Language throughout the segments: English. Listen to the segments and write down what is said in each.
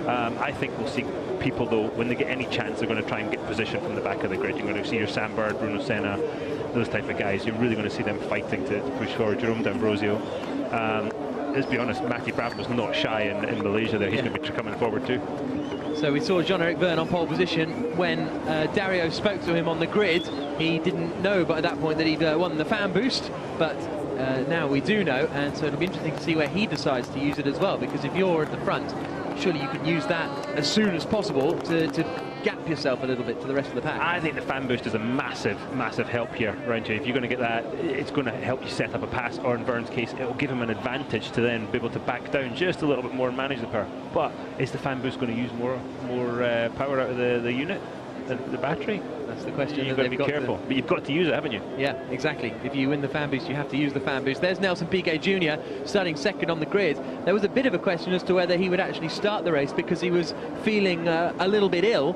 I think we'll see people, though, when they get any chance, they're going to try and get position from the back of the grid. You're going to see your Sam Bird, Bruno Senna, those type of guys. You're really going to see them fighting to push forward. Jerome D'Ambrosio. Let's be honest, Matty Brabham was not shy in Malaysia there. He's going to be coming forward too. So we saw Jean-Eric Vergne on pole position. When Dario spoke to him on the grid, he didn't know but at that point that he'd won the fan boost, but now we do know, and so it'll be interesting to see where he decides to use it as well, because if you're at the front, surely you can use that as soon as possible to gap yourself a little bit to the rest of the pack. I think the fan boost is a massive help here around you. If you're going to get that, it's going to help you set up a pass, or in Vergne's case, it will give him an advantage to then be able to back down just a little bit more and manage the power. But is the fan boost going to use more power out of the unit, the battery? That's the question. You've got to be careful, but you've got to use it, haven't you? Yeah, exactly. If you win the fan boost, you have to use the fan boost. There's Nelson Piquet Jr. starting second on the grid. There was a bit of a question as to whether he would actually start the race, because he was feeling a little bit ill,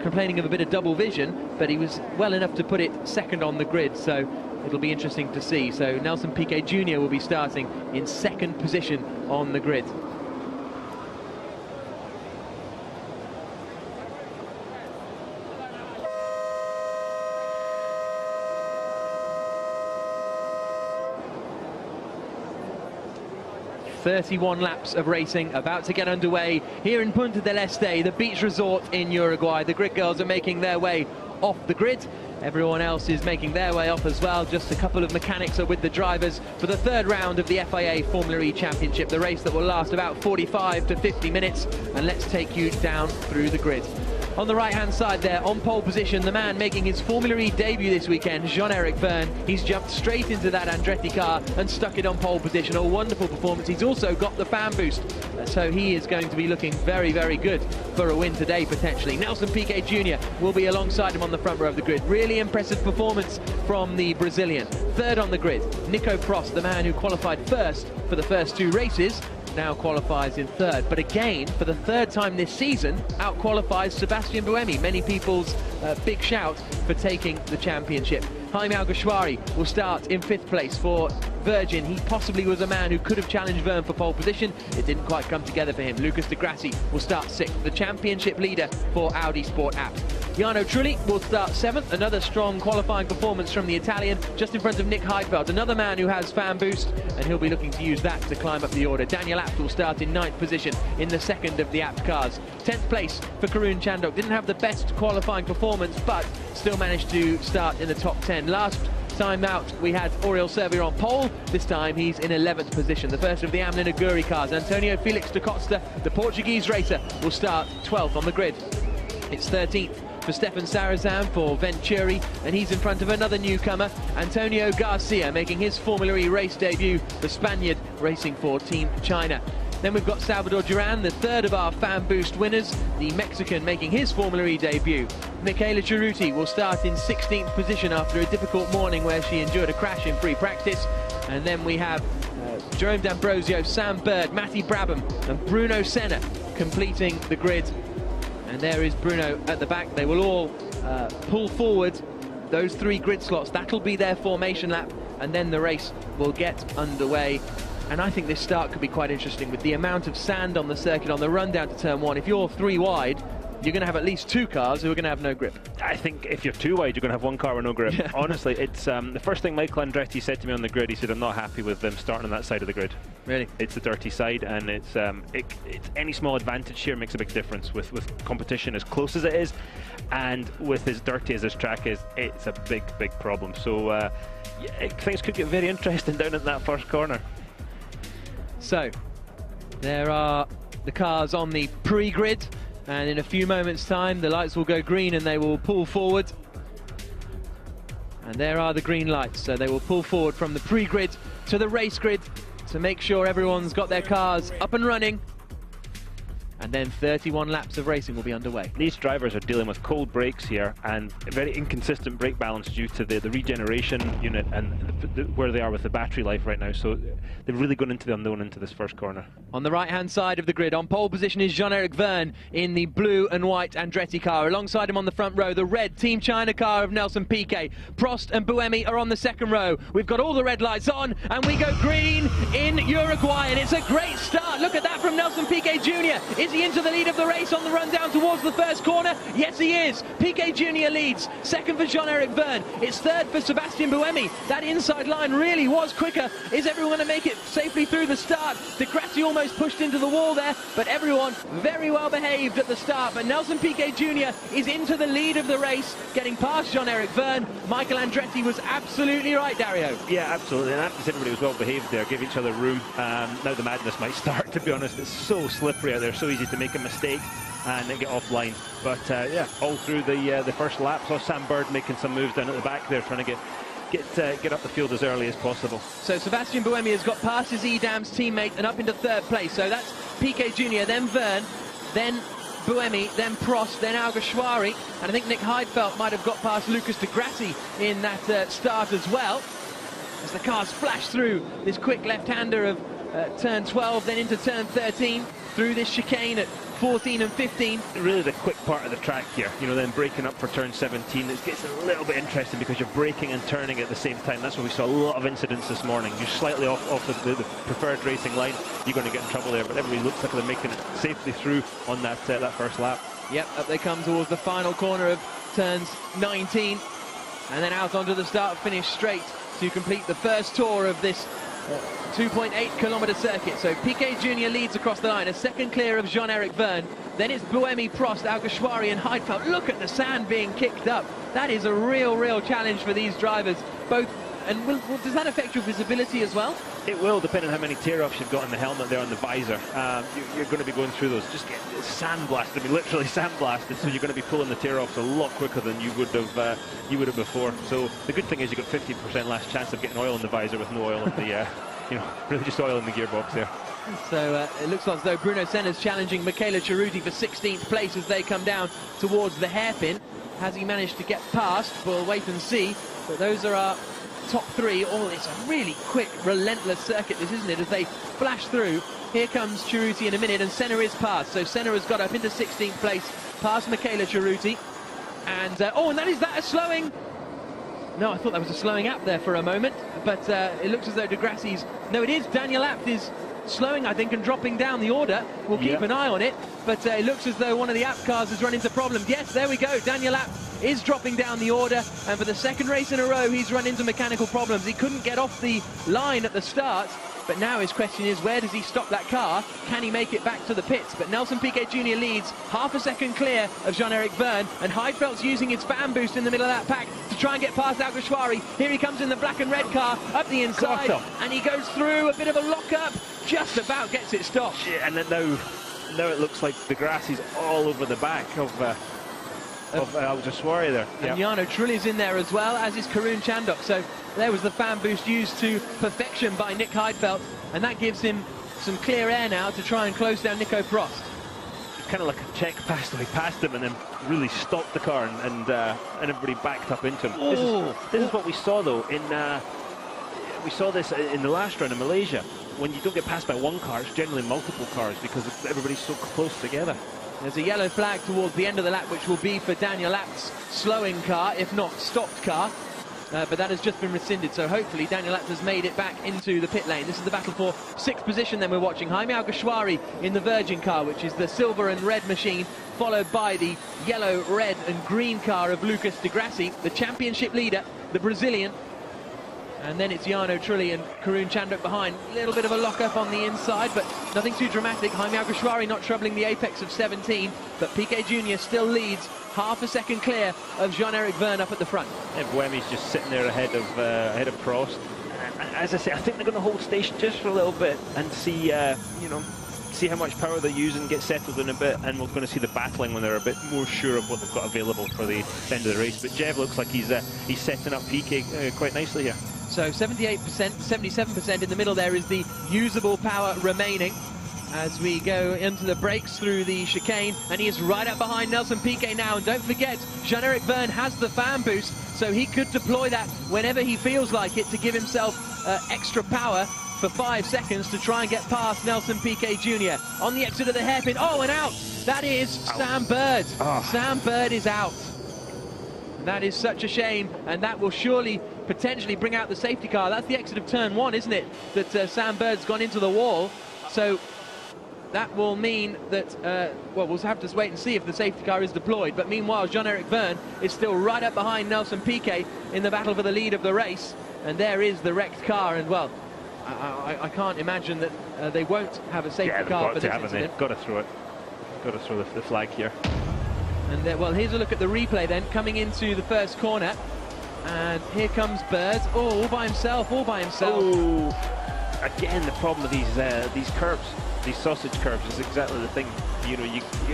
complaining of a bit of double vision, but he was well enough to put it second on the grid, so it'll be interesting to see. So Nelson Piquet Jr. will be starting in second position on the grid. ...31 laps of racing about to get underway here in Punta del Este, the beach resort in Uruguay. The grid girls are making their way off the grid. Everyone else is making their way off as well. Just a couple of mechanics are with the drivers for the third round of the FIA Formula E Championship, the race that will last about 45 to 50 minutes. And let's take you down through the grid. On the right-hand side there, on pole position, the man making his Formula E debut this weekend, Jean-Eric Vergne. He's jumped straight into that Andretti car and stuck it on pole position. A wonderful performance. He's also got the fan boost, so he is going to be looking very, very good for a win today, potentially. Nelson Piquet Jr. will be alongside him on the front row of the grid. Really impressive performance from the Brazilian. Third on the grid, Nico Prost, the man who qualified first for the first two races, now qualifies in third, but again, for the third time this season, out-qualifies Sebastian Buemi. Many people's big shout for taking the championship. Jaime Alguersuari will start in fifth place for Virgin. He possibly was a man who could have challenged Vergne for pole position. It didn't quite come together for him. Lucas Di Grassi will start sixth, the championship leader for Audi Sport App. Jarno Trulli will start seventh, another strong qualifying performance from the Italian, just in front of Nick Heidfeld, another man who has fan boost, and he'll be looking to use that to climb up the order. Daniel Abt will start in ninth position in the second of the Abt cars. 10th place for Karun Chandok. Didn't have the best qualifying performance, but still managed to start in the top 10. Last time out, we had Oriol Servia on pole. This time he's in 11th position. The first of the Amlin Aguri cars, Antonio Felix da Costa, the Portuguese racer, will start 12th on the grid. It's 13th for Stefan Sarazan for Venturi, and he's in front of another newcomer, Antonio Garcia, making his Formula E race debut, the Spaniard racing for Team China. Then we've got Salvador Duran, the third of our fan boost winners, the Mexican making his Formula E debut. Michaela Cerruti will start in 16th position after a difficult morning where she endured a crash in free practice. And then we have Jerome D'Ambrosio, Sam Bird, Matty Brabham and Bruno Senna completing the grid. And there is Bruno at the back. They will all pull forward those three grid slots. That'll be their formation lap, and then the race will get underway. And I think this start could be quite interesting with the amount of sand on the circuit on the run down to turn one. If you're three wide, you're going to have at least two cars who are going to have no grip. I think if you're too wide, you're going to have one car with no grip. Yeah. Honestly, it's the first thing Michael Andretti said to me on the grid. He said, I'm not happy with them starting on that side of the grid. Really? It's the dirty side, and it's any small advantage here makes a big difference with competition as close as it is, and with as dirty as this track is, it's a big problem. So yeah, things could get very interesting down at that first corner. So there are the cars on the pre-grid, and in a few moments time the lights will go green and they will pull forward, and there are the green lights, so they will pull forward from the pre-grid to the race grid to make sure everyone's got their cars up and running, and then 31 laps of racing will be underway. These drivers are dealing with cold brakes here and a very inconsistent brake balance due to the regeneration unit and where they are with the battery life right now, so they've really gone into the unknown into this first corner. On the right hand side of the grid, on pole position is Jean-Eric Vergne in the blue and white Andretti car. Alongside him on the front row, the red Team China car of Nelson Piquet. Prost and Buemi are on the second row. We've got all the red lights on and we go green in Uruguay, and it's a great start. Look at that from Nelson Piquet Jr. Is he into the lead of the race on the run down towards the first corner? Yes, he is. Piquet Jr. leads. Second for Jean-Eric Vergne. It's third for Sebastian Buemi. That inside line really was quicker. Is everyone going to make it safely through the start? De Grassi almost pushed into the wall there, but everyone very well behaved at the start. But Nelson Piquet Jr. is into the lead of the race, getting past Jean-Eric Vergne. Michael Andretti was absolutely right, Dario. Yeah, absolutely, and after everybody was well behaved there, give each other room. Now the madness might start, to be honest. It's so slippery out there, so easy to make a mistake and then get offline. But yeah, all through the first lap, saw Sam Bird making some moves down at the back there, trying to get up the field as early as possible. So Sebastian Buemi has got past his Edam's teammate and up into third place. So that's Piquet Jr., then Vergne, then Buemi, then Prost, then Alguersuari, and I think Nick Heidfeld might have got past Lucas de Grassi in that start as well, as the cars flash through this quick left-hander of turn 12, then into turn 13, through this chicane at 14 and 15. Really the quick part of the track here, you know, then breaking up for turn 17. It gets a little bit interesting because you're braking and turning at the same time. That's where we saw a lot of incidents this morning. You're slightly off the preferred racing line, you're going to get in trouble there, but everybody looks like they're making it safely through on that first lap. Yep, up they come towards the final corner of turns 19, and then out onto the start-finish straight to complete the first tour of this 2.8 kilometre circuit. So Piquet Jr. leads across the line, a second clear of Jean-Eric Vergne. Then it's Buemi, Prost, Alguersuari and Heidfeld. Look at the sand being kicked up. That is a real challenge for these drivers. Both, and does that affect your visibility as well? It will, depending on how many tear-offs you've got in the helmet there on the visor. You're going to be going through those. Just get sandblasted. I mean, literally sandblasted. So you're going to be pulling the tear-offs a lot quicker than you would have before. So the good thing is you've got 50% less chance of getting oil in the visor with no oil in the, you know, really just oil in the gearbox there. So it looks like as though Bruno Senna's challenging Michele Cerruti for 16th place as they come down towards the hairpin. Has he managed to get past? We'll wait and see. But those are our top three. Oh, it's a really quick, relentless circuit, this, isn't it, as they flash through. Here comes Cerruti in a minute, and Senna is past. So Senna has got up into 16th place, past Michele Cerruti. And, and that is a slowing. No, I thought that was a slowing Abt there for a moment, but it looks as though de Grassi's... No, it is. Daniel Abt is slowing, I think, and dropping down the order. We'll keep an eye on it, but it looks as though one of the Abt cars has run into problems. Yes, there we go. Daniel Abt is dropping down the order, and for the second race in a row, he's run into mechanical problems. He couldn't get off the line at the start, but now his question is, where does he stop that car? Can he make it back to the pits? But Nelson Piquet Jr. leads, half a second clear of Jean-Eric Vergne, and Heidfeld's using his fan boost in the middle of that pack to try and get past Alguersuari. Here he comes in the black and red car, up the inside, and he goes through a bit of a lock-up, just about gets it stopped. Yeah, and then now it looks like de Grassi's all over the back of Alguersuari there. And Jarno Trulli's in there as well, as is Karun Chandhok. So there was the fan boost used to perfection by Nick Heidfeld, and that gives him some clear air now to try and close down Nico Prost. Kind of like a check pass, he passed him and then really stopped the car, and everybody backed up into him. This is what we saw though we saw this in the last round in Malaysia. When you don't get passed by one car, it's generally multiple cars because everybody's so close together. There's a yellow flag towards the end of the lap, which will be for Daniel Abt's slowing car, if not stopped car. But that has just been rescinded, so hopefully Daniel Abt has made it back into the pit lane. This is the battle for sixth position then we're watching. Jaime Alguersuari in the Virgin car, which is the silver and red machine, followed by the yellow, red and green car of Lucas de Grassi, the championship leader, the Brazilian. And then it's Jarno Trulli and Karun Chandhok behind. A little bit of a lock-up on the inside, but nothing too dramatic. Jaime Alguersuari not troubling the apex of 17, but Piquet Jr. still leads, half a second clear of Jean-Eric Vergne up at the front. And Buemi's just sitting there ahead of Prost. And as I say, I think they're going to hold station just for a little bit and see, see how much power they're using, get settled in a bit, and we're going to see the battling when they're a bit more sure of what they've got available for the end of the race. But Jev looks like he's setting up Piquet quite nicely here. So 78%, 77% in the middle there is the usable power remaining as we go into the brakes through the chicane, and he is right up behind Nelson Piquet now. And don't forget, Jean-Eric Vergne has the fan boost, so he could deploy that whenever he feels like it to give himself extra power for 5 seconds to try and get past Nelson Piquet Jr. On the exit of the hairpin, and out! That is Sam Bird. Sam Bird is out. That is such a shame, and that will surely potentially bring out the safety car. That's the exit of turn 1, isn't it? That Sam Bird's gone into the wall. So that will mean that, well, we'll have to wait and see if the safety car is deployed. But meanwhile, Jean-Eric Verne is still right up behind Nelson Piquet in the battle for the lead of the race. And there is the wrecked car. And, well, I can't imagine that they won't have a safety car for this incident. They've got to throw it. Got to throw the flag here. And, well, here's a look at the replay then, coming into the first corner. And here comes Bird. Oh, all by himself, all by himself. Oh, again, the problem with these curves, these sausage curves, is exactly the thing. You know,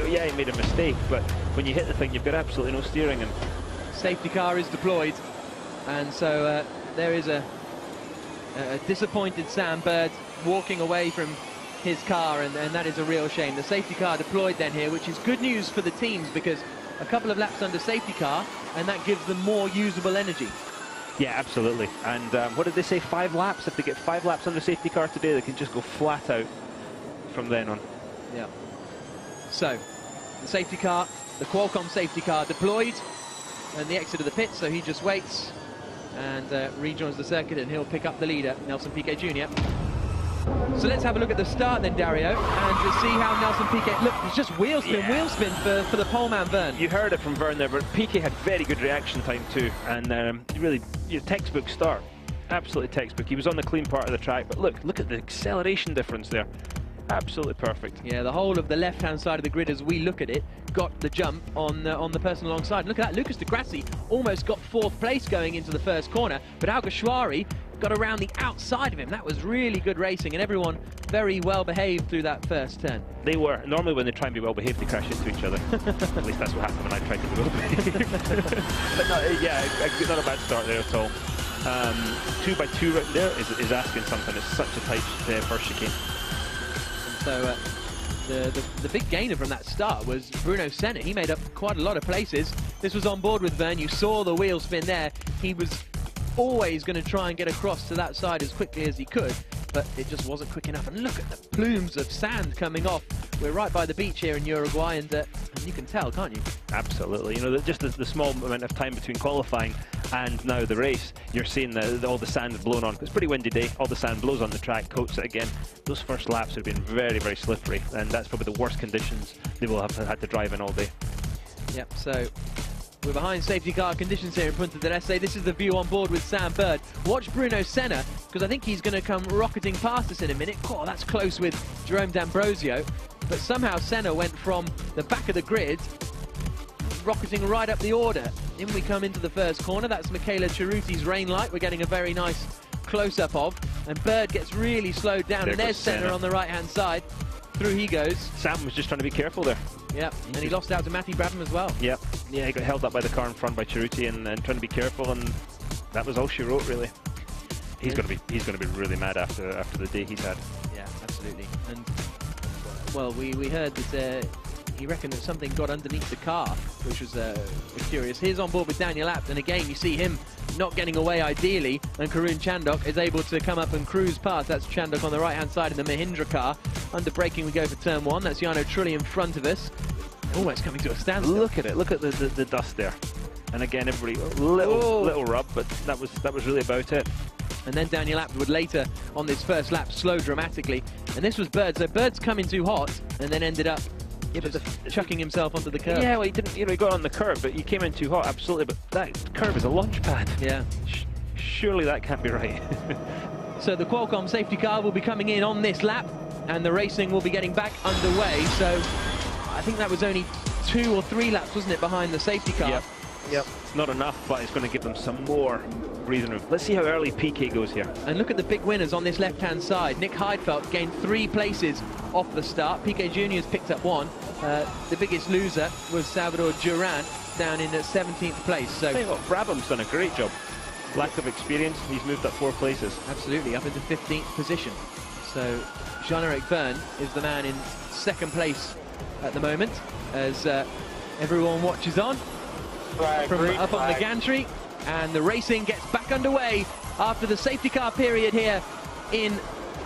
yeah, you made a mistake, but when you hit the thing, you've got absolutely no steering. And safety car is deployed, and so there is a disappointed Sam Bird walking away from his car, and that is a real shame. The safety car deployed then here, which is good news for the teams, because a couple of laps under safety car, and that gives them more usable energy. Yeah, absolutely. And what did they say, 5 laps? If they get 5 laps under safety car today, they can just go flat out from then on. Yeah. So, the safety car, the Qualcomm safety car deployed, and the exit of the pit, so he just waits and rejoins the circuit, and he'll pick up the leader, Nelson Piquet Jr. So let's have a look at the start then, Dario, and to see how Nelson Piquet, look, he's just wheel spin for the poleman Verne. You heard it from Verne there, but Piquet had very good reaction time too, and really, your textbook start, absolutely textbook. He was on the clean part of the track, but look at the acceleration difference there. Absolutely perfect. Yeah, the whole of the left-hand side of the grid, as we look at it, got the jump on the person alongside. Look at that, Lucas Di Grassi almost got 4th place going into the first corner, but Alguersuari got around the outside of him. That was really good racing, and everyone very well behaved through that first turn. They were. Normally when they try and be well behaved, they crash into each other. At least that's what happened when I tried to be well behaved. But no, yeah, not a bad start there at all. 2x2 right there is asking something. It's such a tight first chicane. So the big gainer from that start was Bruno Senna. He made up quite a lot of places. This was on board with Verne. You saw the wheel spin there. He was always going to try and get across to that side as quickly as he could, but it just wasn't quick enough. And look at the plumes of sand coming off. We're right by the beach here in Uruguay, and you can tell, can't you? Absolutely. You know, just the small amount of time between qualifying and now the race, you're seeing all the sand blown on. It's a pretty windy day. All the sand blows on the track, coats it again. Those first laps have been very, very slippery, and that's probably the worst conditions they will have had to drive in all day. Yep, so we're behind safety car conditions here in Punta del Este. This is the view on board with Sam Bird. Watch Bruno Senna, because I think he's going to come rocketing past us in a minute. Oh, that's close with Jerome D'Ambrosio. But somehow Senna went from the back of the grid, rocketing right up the order. In we come into the first corner. That's Michela Cerruti's rain light. We're getting a very nice close-up of. And Bird gets really slowed down. And there's Senna on the right-hand side. Through he goes. Sam was just trying to be careful there. Yep, and he lost out to Matty Brabham as well. Yep, yeah, he got held up by the car in front by Cerruti and trying to be careful, and that was all she wrote, really. He's going to be really mad after the day he's had. Yeah, absolutely. And well, we heard that he reckoned that something got underneath the car, which was curious. Here's on board with Daniel Abt, and again you see him not getting away ideally, and Karun Chandok is able to come up and cruise past. That's Chandok on the right-hand side of the Mahindra car. Under braking we go for turn 1. That's Jarno Trulli in front of us. Almost coming to a standstill. Look at it. Look at the dust there. And again, everybody little rub, but that was really about it. And then Daniel Abt would later on this first lap slow dramatically. And this was Bird. So Bird's come in too hot and then ended up chucking himself onto the curb. Yeah, well, he didn't. You know, he got on the curb, but he came in too hot. Absolutely, but that curb is a launch pad. Yeah. Surely that can't be right. So the Qualcomm safety car will be coming in on this lap, and the racing will be getting back underway. So I think that was only 2 or 3 laps, wasn't it, behind the safety car? Yep. It's not enough, but it's going to give them some more breathing room. Let's see how early Piquet goes here. And look at the big winners on this left-hand side. Nick Heidfeld gained 3 places off the start. Piquet Jr. has picked up 1. The biggest loser was Salvador Duran, down in 17th place. So Brabham's done a great job. Lack of experience, he's moved up 4 places. Absolutely, up into 15th position. So Jean-Eric Verne is the man in 2nd place at the moment, as everyone watches on from up on the gantry, and the racing gets back underway after the safety car period here in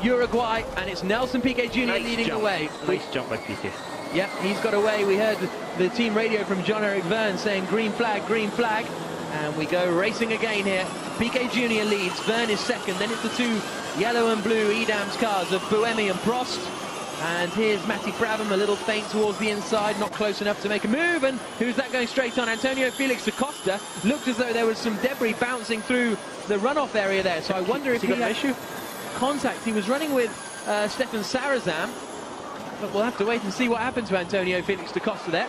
Uruguay, and it's Nelson Piquet Jr. leading the way. Nice jump by Piquet. Yeah, he's got away. We heard the team radio from Jean-Eric Verne saying green flag, and we go racing again here. Piquet Jr. leads, Verne is 2nd, then it's the 2 yellow and blue Edams cars of Buemi and Prost, And here's Matty Brabham, a little feint towards the inside, not close enough to make a move. And who's that going straight on? Antonio Felix da Costa. Looked as though there was some debris bouncing through the runoff area there. So I wonder if he got an issue. Contact. He was running with Stefan Sarazam. But we'll have to wait and see what happens to Antonio Felix da Costa there.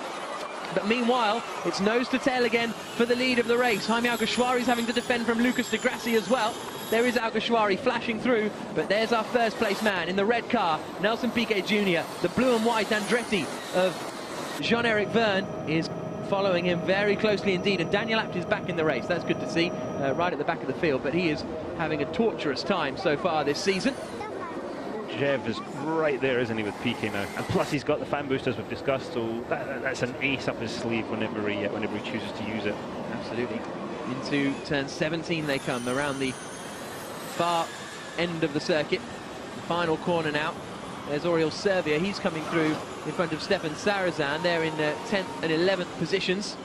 But meanwhile, it's nose to tail again for the lead of the race. Jaime Alguersuari's having to defend from Lucas de Grassi as well. There is Alguersuari flashing through, but there's our first place man in the red car, Nelson Piquet Jr. The blue and white Andretti of Jean-Eric Verne is following him very closely indeed, and Daniel Abt is back in the race. That's good to see, right at the back of the field, but he is having a torturous time so far this season. Jev is right there, isn't he, with Piquet now? And plus he's got the fan boost, as we've discussed, so that's an ace up his sleeve whenever he chooses to use it. Absolutely. Into turn 17 they come, around the far end of the circuit. The final corner now. There's Oriol Servia. He's coming through in front of Stefan Sarazan. They're in 10th and 11th positions.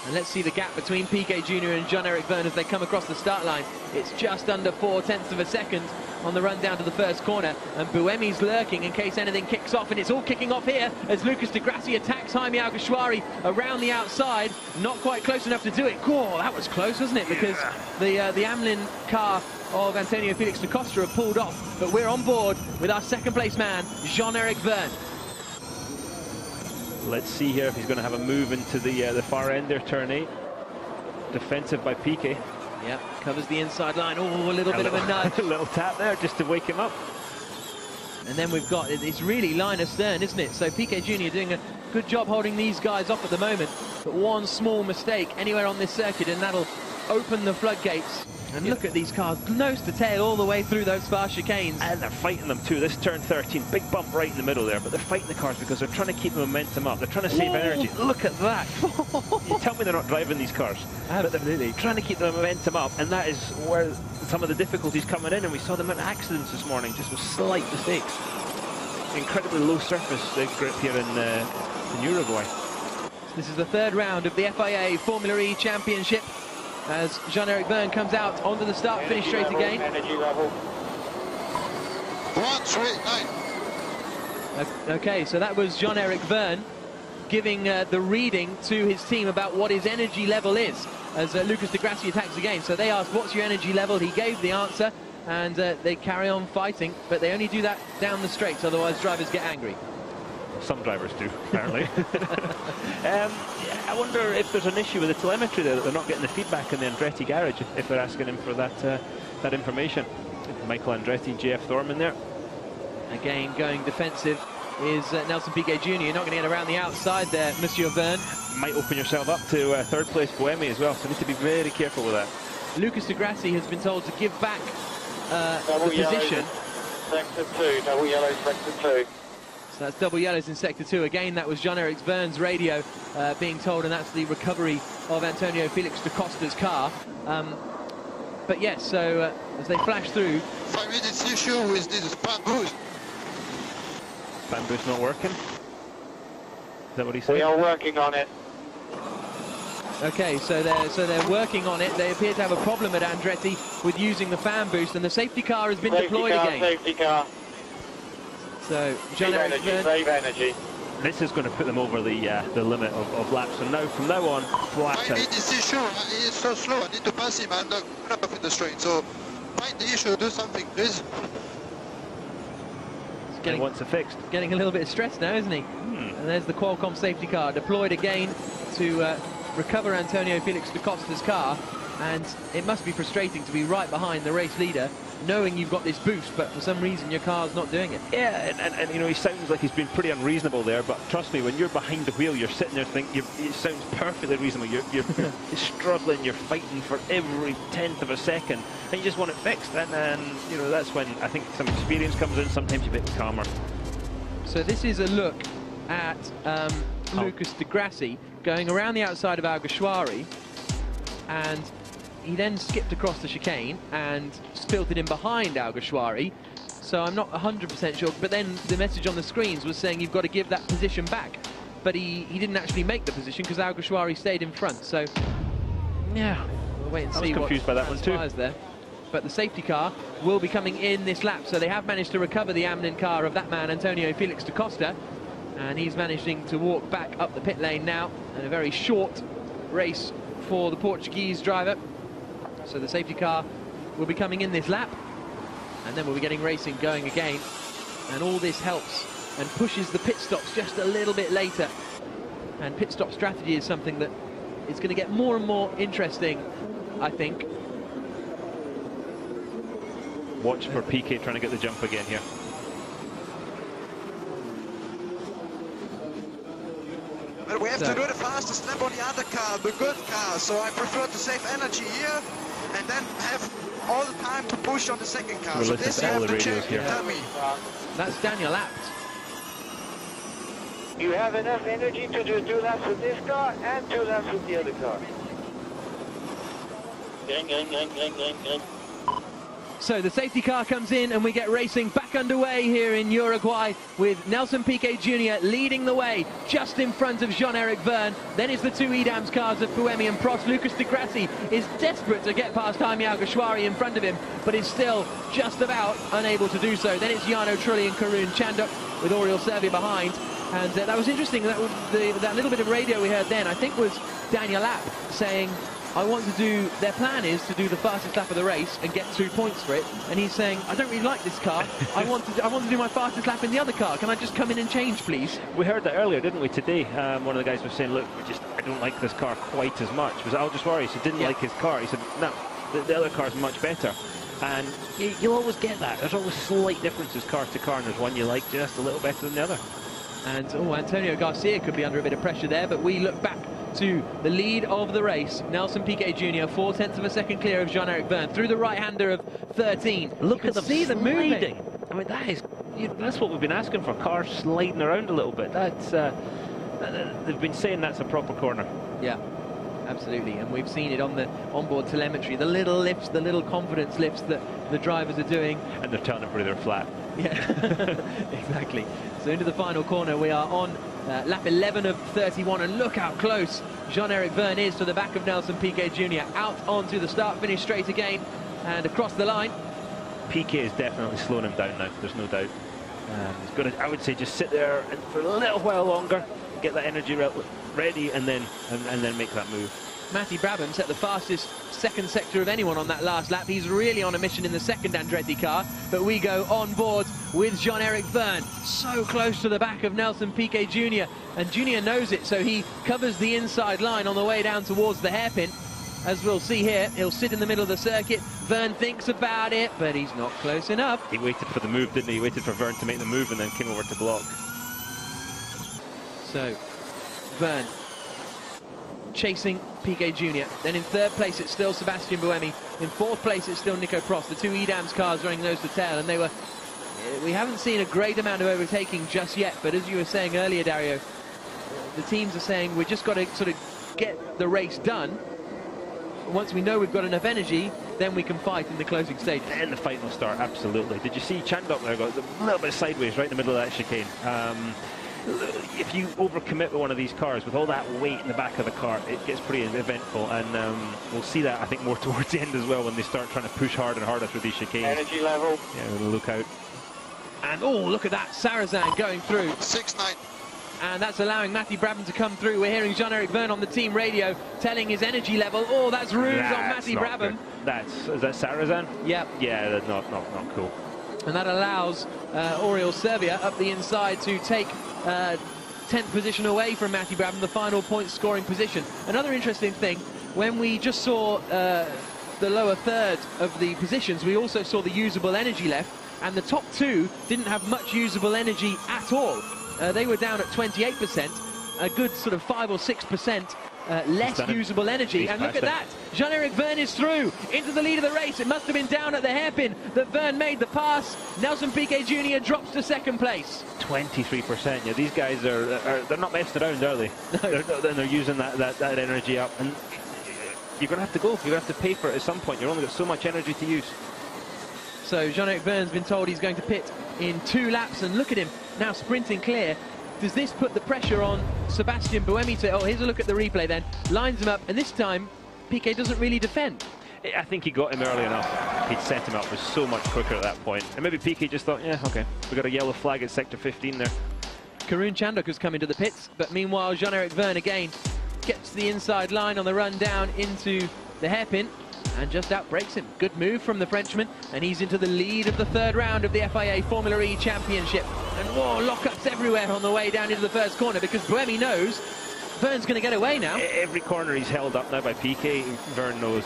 And let's see the gap between Piquet Jr. and Jean-Eric Verne as they come across the start line. It's just under 0.4 of a second on the run down to the first corner, and Buemi's lurking in case anything kicks off, and it's all kicking off here as Lucas de Grassi attacks Jaime Alguersuari around the outside. Not quite close enough to do it. Oh, that was close, wasn't it? Because the Amlin car of Antonio Felix da Costa have pulled off, but we're on board with our second place man, Jean-Eric Verne. Let's see here if he's going to have a move into the far end there, turn 8. Defensive by Piquet. Yep, covers the inside line. Oh, a little bit of a nudge. A little tap there just to wake him up. And then we've got, it's really line astern, isn't it? So Piquet Jr. doing a good job holding these guys off at the moment. But one small mistake anywhere on this circuit and that'll open the floodgates. And look at these cars, nose to tail all the way through those fast chicanes. And they're fighting them too. This turn 13, big bump right in the middle there, but they're fighting the cars because they're trying to keep the momentum up. They're trying to save energy. Look at that. You tell me they're not driving these cars. Absolutely. But they're trying to keep the momentum up, and that is where some of the difficulties coming in, and we saw them in accidents this morning, just with slight mistakes. Incredibly low surface grip here in Uruguay. This is the third round of the FIA Formula E Championship, as Jean-Eric Verne comes out onto the start-finish straight again. Energy level. 139. Okay, so that was Jean-Eric Verne giving the reading to his team about what his energy level is, as Lucas de Grassi attacks again. So they asked, what's your energy level? He gave the answer, and they carry on fighting, but they only do that down the straights, otherwise drivers get angry. Some drivers do, apparently. I wonder if there's an issue with the telemetry there, that they're not getting the feedback in the Andretti garage if they're asking him for that information. Michael Andretti, JF Thorman there. Again, going defensive is Nelson Piquet Jr. You're not going to get around the outside there, Monsieur Verne. Might open yourself up to third place Buemi as well, so need to be very careful with that. Lucas de Grassi has been told to give back the position. Sector 2, double yellows, sector 2. So that's double yellows in sector 2. Again, that was Jean-Eric Verne's radio being told, and that's the recovery of Antonio Felix da Costa's car. But yes, so as they flash through... 5 minutes issue with this fan boost. Fan boost not working? Is that what he said? We are working on it. Okay, so they're working on it. They appear to have a problem at Andretti with using the fan boost, and the safety car has been deployed again. Safety car. So Jean-Eric Verne... Save energy. This is going to put them over the limit of laps, and now from now on, flat Find out. this issue, he is so slow, I need to pass him and crap up in the straight. So find the issue, do something, please. He wants it fixed. Getting a little bit stressed now, isn't he? And there's the Qualcomm safety car deployed again to recover Antonio Felix da Costa's car, and it must be frustrating to be right behind the race leader, knowing you've got this boost, but for some reason your car's not doing it. Yeah, and you know, he sounds like he's been pretty unreasonable there, but trust me, when you're behind the wheel, you're sitting there thinking, it sounds perfectly reasonable. You're struggling, you're fighting for every tenth of a second, and you just want it fixed. And you know, that's when I think some experience comes in. Sometimes you're a bit calmer. So this is a look at Lucas de Grassi going around the outside of Alguersuari, and he then skipped across the chicane and filtered in behind Alguersuari. So I'm not 100% sure, but then the message on the screens was saying you've got to give that position back. But he didn't actually make the position because Alguersuari stayed in front. So, yeah, we'll wait and see what confused by that one too. there. but the safety car will be coming in this lap. So they have managed to recover the Amlin car of that man, Antonio Felix da Costa, and he's managing to walk back up the pit lane now, and a very short race for the Portuguese driver. So the safety car will be coming in this lap, and then we'll be getting racing going again, and all this helps and pushes the pit stops just a little bit later. And pit stop strategy is something that is going to get more and more interesting, I think. Watch for Piquet trying to get the jump again here. But we have to do the fastest lap on the other car, the good car, so I prefer to save energy here and then have all the time to push on the second car. We'll so listen this to you all have the to radios check, here. tell me. That's Daniel Abt. You have enough energy to do 2 laps with this car and 2 laps with the other car. Green. So the safety car comes in and we get racing back underway here in Uruguay with Nelson Piquet Jr. leading the way just in front of Jean-Eric Verne. Then it's the 2 EDAMS cars of Buemi and Prost. Lucas Di Grassi is desperate to get past Jaime Alguersuari in front of him, but is still just about unable to do so. Then it's Jarno Trulli and Karun Chanduk with Oriol Servia behind. And that was interesting, that little bit of radio we heard then, I think was Daniel Abt saying, their plan is to do the fastest lap of the race and get 2 points for it. And he's saying, I don't really like this car. I want to do my fastest lap in the other car. Can I just come in and change, please? We heard that earlier, didn't we, today? One of the guys was saying, look, I don't like this car quite as much. Was it Alguersuari? He didn't like his car. He said, no, the other car's much better. And you'll always get that. There's always slight differences car to car, and there's one you like just a little better than the other. And Antonio Garcia could be under a bit of pressure there, but we look back to the lead of the race. Nelson Piquet Jr. 4/10 of a second clear of Jean-Eric Verne through the right-hander of 13. Look at them see them moving. I mean, that's what we've been asking for, cars sliding around a little bit. That's they've been saying that's a proper corner. Yeah, absolutely, and we've seen it on the onboard telemetry, the little lifts, the little confidence lifts that the drivers are doing. And they're telling everybody they're flat. Yeah, exactly. So into the final corner, we are on lap 11 of 31, and look how close Jean-Eric Verne is to the back of Nelson Piquet Jr. Out onto the start-finish straight again, and across the line. Piquet is definitely slowing him down now, there's no doubt. He's got to, I would say, just sit there and for a little while longer, get that energy ready, and then make that move. Matty Brabham set the fastest second sector of anyone on that last lap. He's really on a mission in the second Andretti car, but we go on board with Jean-Eric Verne, so close to the back of Nelson Piquet Jr. And Jr. knows it, so he covers the inside line on the way down towards the hairpin. As we'll see here, he'll sit in the middle of the circuit. Verne thinks about it, but he's not close enough. He waited for the move, didn't he? He waited for Verne to make the move and then came over to block. So, Verne chasing Piquet Jr. Then in third place it's still Sebastian Buemi. In fourth place it's still Nico Prost. The 2 EDAMS cars running nose to tail, and we haven't seen a great amount of overtaking just yet, but as you were saying earlier, Dario, the teams are saying we've just got to sort of get the race done. Once we know we've got enough energy, then we can fight in the closing stage. And the fight will start, absolutely. Did you see Chandok there got a little bit sideways right in the middle of that chicane? If you overcommit with one of these cars with all that weight in the back of the car, it gets pretty eventful, and we'll see that, I think, more towards the end as well, when they start trying to push harder and harder through these chicanes. Energy level. Yeah, we'll look out. And oh, look at that, Sarrazin going through. 6-9. And that's allowing Matty Brabham to come through. We're hearing Jean-Eric Verne on the team radio telling his energy level. Oh, that's rude on Matty Brabham. Is that Sarrazin? Yep. Yeah, that's not cool. And that allows Oriol Servia up the inside to take 10th position away from Matty Brabham, the final point scoring position. Another interesting thing, when we just saw the lower third of the positions, we also saw the usable energy left, and the top 2 didn't have much usable energy at all. They were down at 28%, a good sort of 5 or 6% less usable energy. And look at that, Jean-Eric Verne is through into the lead of the race. It must have been down at the hairpin that Verne made the pass. Nelson Piquet Jr. drops to second place. 23%. Yeah, these guys they're not messed around, are they? No. They're using that energy up, and you're going to have to go. You're going to have to pay for it at some point. You've only got so much energy to use. So Jean-Eric Verne's been told he's going to pit in 2 laps, and look at him now sprinting clear. Does this put the pressure on Sebastian Buemi to... Oh, here's a look at the replay then. Lines him up, and this time Piquet doesn't really defend. I think he got him early enough. He'd set him up, was so much quicker at that point. And maybe Piquet just thought, yeah, okay, we got a yellow flag at sector 15 there. Karun Chandok has come into the pits, but meanwhile Jean-Eric Verne again gets the inside line on the run down into the hairpin and just outbreaks him. Good move from the Frenchman, and he's into the lead of the third round of the FIA Formula E Championship. And whoa, lockups everywhere on the way down into the first corner because Buemi knows Verne's going to get away now. Every corner he's held up now by Piquet. Verne knows,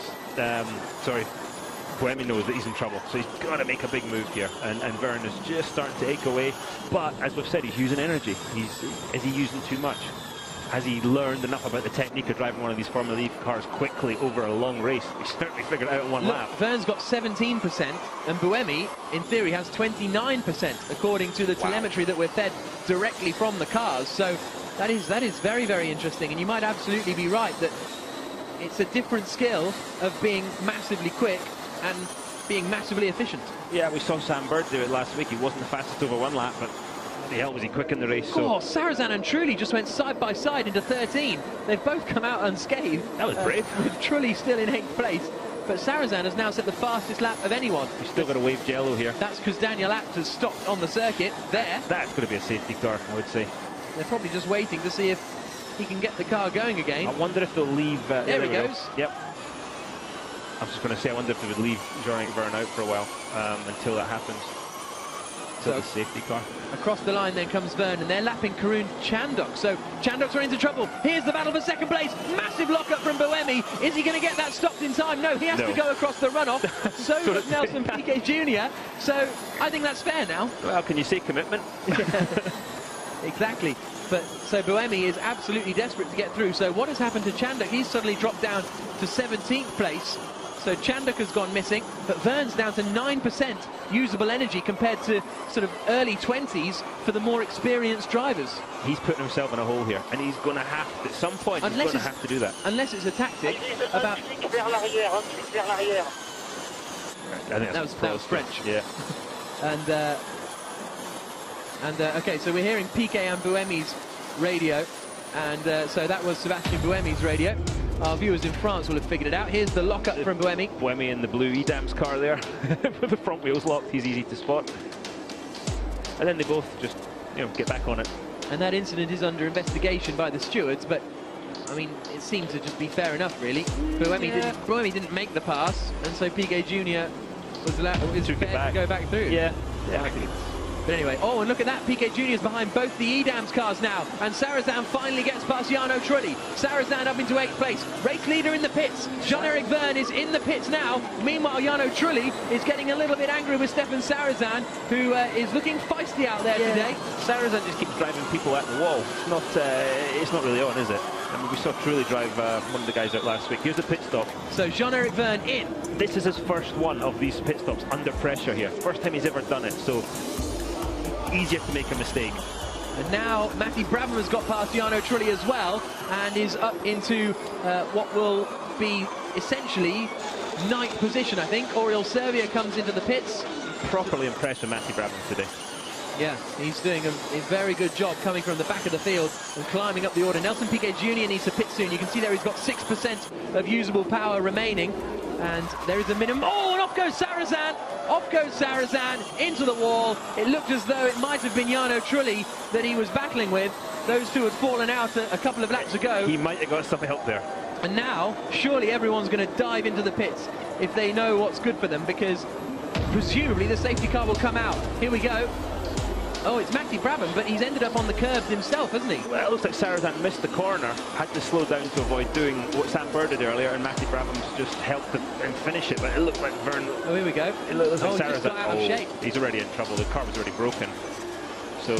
Buemi knows that he's in trouble, so he's got to make a big move here. And Verne is just starting to ache away. But as we've said, he's using energy. Is he using too much? Has he learned enough about the technique of driving one of these Formula E cars quickly over a long race? He's certainly figured it out in one lap. Verne's got 17%, and Buemi, in theory, has 29%, according to the telemetry that we're fed directly from the cars. So that is very, very interesting. And you might absolutely be right that it's a different skill of being massively quick and being massively efficient. Yeah, we saw Sam Bird do it last week. He wasn't the fastest over one lap, but the hell was he quick in the race. So. Oh, Sarrazin and Trulli just went side by side into 13. They've both come out unscathed. That was brave. With Trulli still in 8th place. But Sarrazin has now set the fastest lap of anyone. He's still got to wave jello here. That's because Daniel Abt has stopped on the circuit there. That's going to be a safety car, I would say. They're probably just waiting to see if he can get the car going again. I wonder if they'll leave... there he goes. Yep. I was just going to say, I wonder if they would leave Jean-Eric Verne out for a while until that happens. So the safety car. Across the line then comes Verne, and they're lapping Karun Chandok. So Chandok's are into trouble. Here's the battle for second place. Massive lockup from Buemi. Is he going to get that stopped in time? No, he has to go across the runoff. So does Nelson Piquet Jr. So I think that's fair now. Well, can you say commitment? Exactly. But so Buemi is absolutely desperate to get through. So what has happened to Chandok? He's suddenly dropped down to 17th place. So Chandok has gone missing, but Verne's down to 9% usable energy compared to sort of early 20s for the more experienced drivers. He's putting himself in a hole here, and he's going to have to, at some point, he's going to have to do that. Unless it's a tactic about... That was French. Yeah. Okay, so we're hearing Piquet and Buemi's radio, and so that was Sebastian Buemi's radio. Our viewers in France will have figured it out. Here's the lockup from Buemi. Buemi in the blue Edams car there, with the front wheels locked. He's easy to spot. And then they both just, get back on it. And that incident is under investigation by the stewards, but I mean, it seemed to just be fair enough, really. Buemi didn't make the pass, and so Piquet Jr. was allowed to go back through. Yeah. But anyway, oh, and look at that. Piquet Jr. is behind both the Edams cars now. And Sarrazin finally gets past Jarno Trulli. Sarrazin up into 8th place. Race leader in the pits. Jean-Eric Verne is in the pits now. Meanwhile, Jarno Trulli is getting a little bit angry with Stefan Sarrazin, who is looking feisty out there today. Sarrazin just keeps driving people at the wall. It's not really on, is it? I mean, we saw Trulli drive one of the guys out last week. Here's the pit stop. So Jean-Eric Verne in. This is his first one of these pit stops under pressure here. First time he's ever done it, so easier to make a mistake. And now Matty Brabham has got past Jarno Trulli as well and is up into what will be essentially 9th position, I think. Oriol Servia comes into the pits. Properly impressed with Matty Brabham today. Yeah, he's doing a very good job coming from the back of the field and climbing up the order. Nelson Piquet Jr. needs to pit soon. You can see there he's got 6% of usable power remaining. And there is a minimum. Oh, and off goes Sarrazin. Off goes Sarrazin into the wall. It looked as though it might have been Jarno Trulli that he was battling with. Those two had fallen out a couple of laps ago. He might have got some help there. And now, surely everyone's going to dive into the pits if they know what's good for them, because presumably the safety car will come out. Here we go. Oh, it's Matty Brabham, but he's ended up on the curbs himself, hasn't he? Well, it looks like Sarrazin missed the corner, had to slow down to avoid doing what Sam Bird did earlier, and Matty Brabham's just helped him and finish it, but it looked like Verne... Oh, here we go. It looks like Sarrazin... He's got out of shape. He's already in trouble. The car was already broken. So,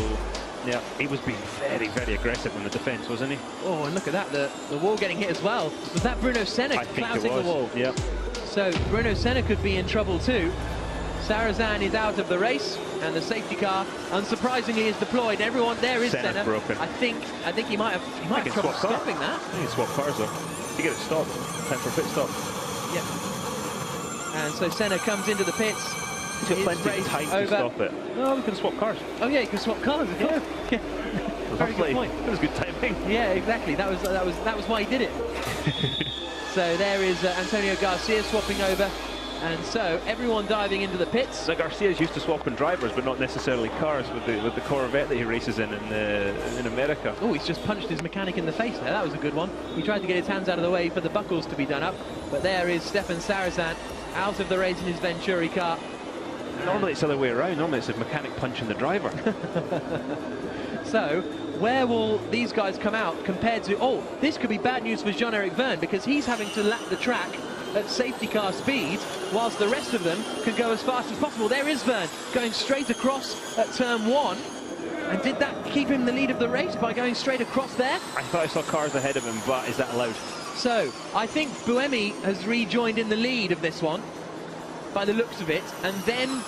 yeah, he was being very, very aggressive in the defence, wasn't he? Oh, and look at that, the wall getting hit as well. Was that Bruno Senna clouting the wall? Yeah. So, Bruno Senna could be in trouble too. Sarrazin is out of the race, and the safety car, unsurprisingly, is deployed. Everyone there is Senna. Broken. I think he might have trouble stopping that. I think it's swap cars though. To get it stopped. Time for a pit stop. Yeah. And so Senna comes into the pits. He's got plenty of time to stop it. No, we can swap cars. Oh yeah, you can swap cars. Yeah. Very good point. That was good timing. Yeah, exactly. That was why he did it. So there is Antonio Garcia swapping over. And so everyone diving into the pits. So Garcia's used to swapping drivers, but not necessarily cars, with the Corvette that he races in America. Oh, he's just punched his mechanic in the face there. That was a good one. He tried to get his hands out of the way for the buckles to be done up. But there is Stefan Sarazan out of the race in his Venturi car. Normally it's the other way around. Normally it's a mechanic punching the driver. So where will these guys come out compared to... Oh, this could be bad news for Jean-Eric Vergne, because he's having to lap the track at safety car speed, whilst the rest of them can go as fast as possible. There is Vergne going straight across at turn 1. And did that keep him the lead of the race by going straight across there? I thought I saw cars ahead of him, but is that allowed? So I think Buemi has rejoined in the lead of this one, by the looks of it, and then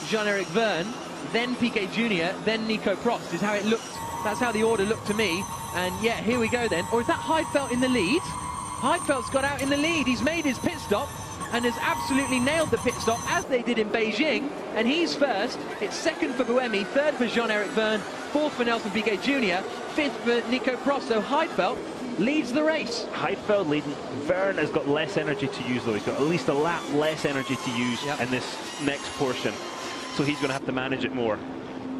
Jean-Eric Vergne, then Piquet Jr., then Nico Prost is how it looked. That's how the order looked to me. And yeah, here we go then. Or is that Heidfeld in the lead? Heidfeld's got out in the lead. He's made his pit stop and has absolutely nailed the pit stop, as they did in Beijing. And he's first. It's second for Buemi, third for Jean-Eric Vergne, fourth for Nelson Piquet Jr., fifth for Nico Prost. So Heidfeld leads the race. Heidfeld leading. Vergne has got less energy to use, though. He's got at least a lap less energy to use in this next portion. So he's going to have to manage it more.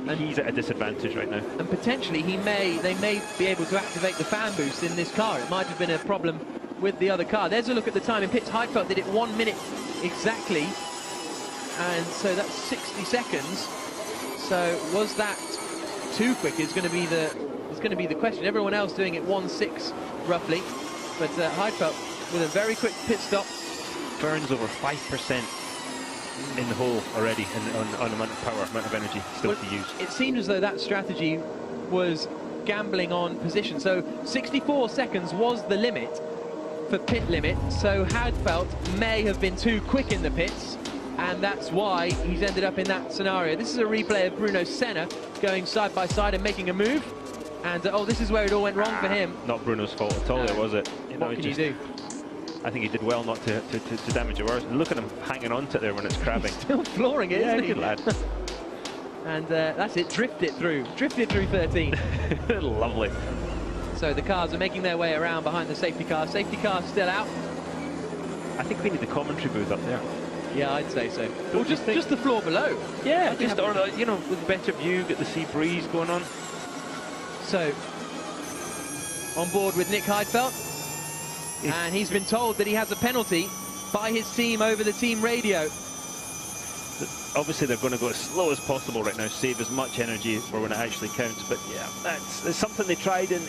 And he's at a disadvantage right now. And potentially they may be able to activate the fan boost in this car. It might have been a problem with the other car. There's a look at the time in pits. Heidfeld did it 1 minute exactly, and so that's 60 seconds. So was that too quick? Is going to be the question. Everyone else doing it 1:06 roughly, but Heidfeld with a very quick pit stop. Vergne's over 5% in the hole already, on amount of power, amount of energy still to use. It seemed as though that strategy was gambling on position. So 64 seconds was the limit for pit limit, so Heidfeld may have been too quick in the pits, and that's why he's ended up in that scenario. This is a replay of Bruno Senna going side by side and making a move, and oh, this is where it all went wrong for him. Not Bruno's fault at all, was it? What can you do? I think he did well not to damage it. Look at him hanging on to it there when it's crabbing. He's still flooring it, isn't he? Good lad. And that's it, drifted through 13. Lovely. So the cars are making their way around behind the safety car. Safety car still out. I think we need the commentary booth up there. Yeah, I'd say so. Or just the floor below. Yeah, just, or, you know, with a better view, get the sea breeze going on. So, on board with Nick Heidfeld. And he's been told that he has a penalty by his team over the team radio. Obviously, they're going to go as slow as possible right now, save as much energy for when it actually counts. But yeah, that's something they tried in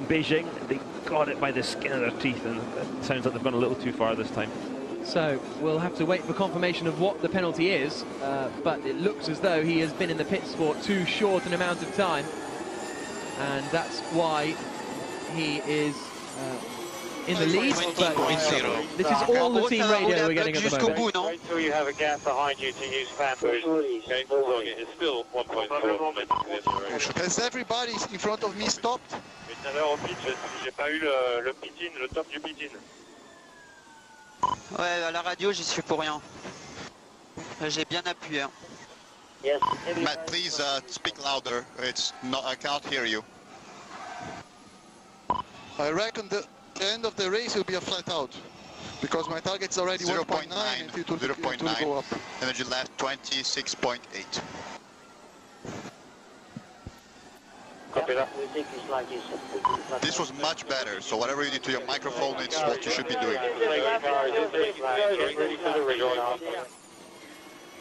Beijing. They got it by the skin of their teeth, and it sounds like they've gone a little too far this time. So we'll have to wait for confirmation of what the penalty is, but it looks as though he has been in the pits for too short an amount of time, and that's why he is in the lead. But this is all the team radio we're getting at the moment. Wait till you have a gap behind you to use fan boost. Okay, it's still 1.4. Has everybody in front of me stopped? Tout à l'heure au pit, j'ai pas eu le pit-in, le top du pit-in. Ouais, à la radio, j'y suis pour rien. J'ai bien appuyé. Hein. Yes. Matt, please speak louder. It's not, I can't hear you. I reckon the end of the race will be a flat out, because my target is already 1.9 and it will go up. Energy left 26.8. This was much better, so whatever you did to your microphone, it's what you should be doing.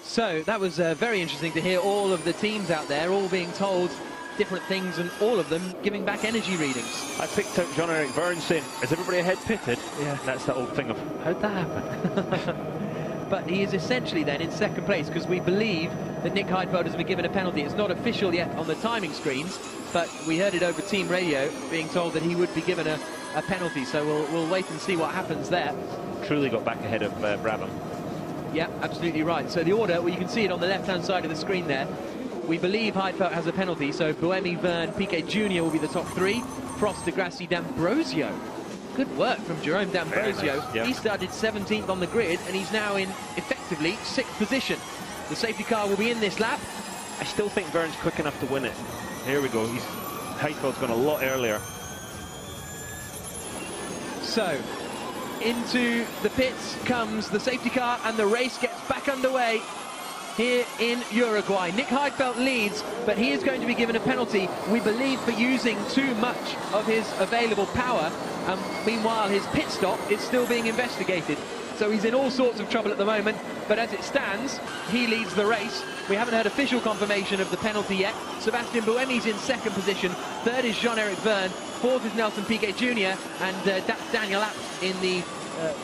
So that was very interesting to hear all of the teams out there all being told different things, and all of them giving back energy readings. I picked out Jean-Eric Vergne saying, is everybody ahead pitted? Yeah. That's that old thing of, how'd that happen? But he is essentially then in second place, because we believe that Nick Heidfeld has been given a penalty. It's not official yet on the timing screens, but we heard it over team radio being told that he would be given a penalty. So we'll wait and see what happens there. Truly got back ahead of Brabham. Yeah, absolutely right. So the order, well, you can see it on the left-hand side of the screen there. We believe Heidfeld has a penalty, so Buemi, Vergne, Piquet Jr. will be the top three. Prost, De Grassi, D'Ambrosio. Good work from Jerome D'Ambrosio. Nice. Yep. He started 17th on the grid, and he's now in, effectively, 6th position. The safety car will be in this lap. I still think Vergne's quick enough to win it. Here we go. Heidfeld's gone a lot earlier. So, into the pits comes the safety car, and the race gets back underway here in Uruguay. Nick Heidfeld leads, but he is going to be given a penalty, we believe, for using too much of his available power. Meanwhile, his pit stop is still being investigated. So he's in all sorts of trouble at the moment, but as it stands, he leads the race. We haven't had official confirmation of the penalty yet. Sebastian Buemi's in second position, third is Jean-Eric Verne, fourth is Nelson Piquet Jr., and that's Daniel Abt in the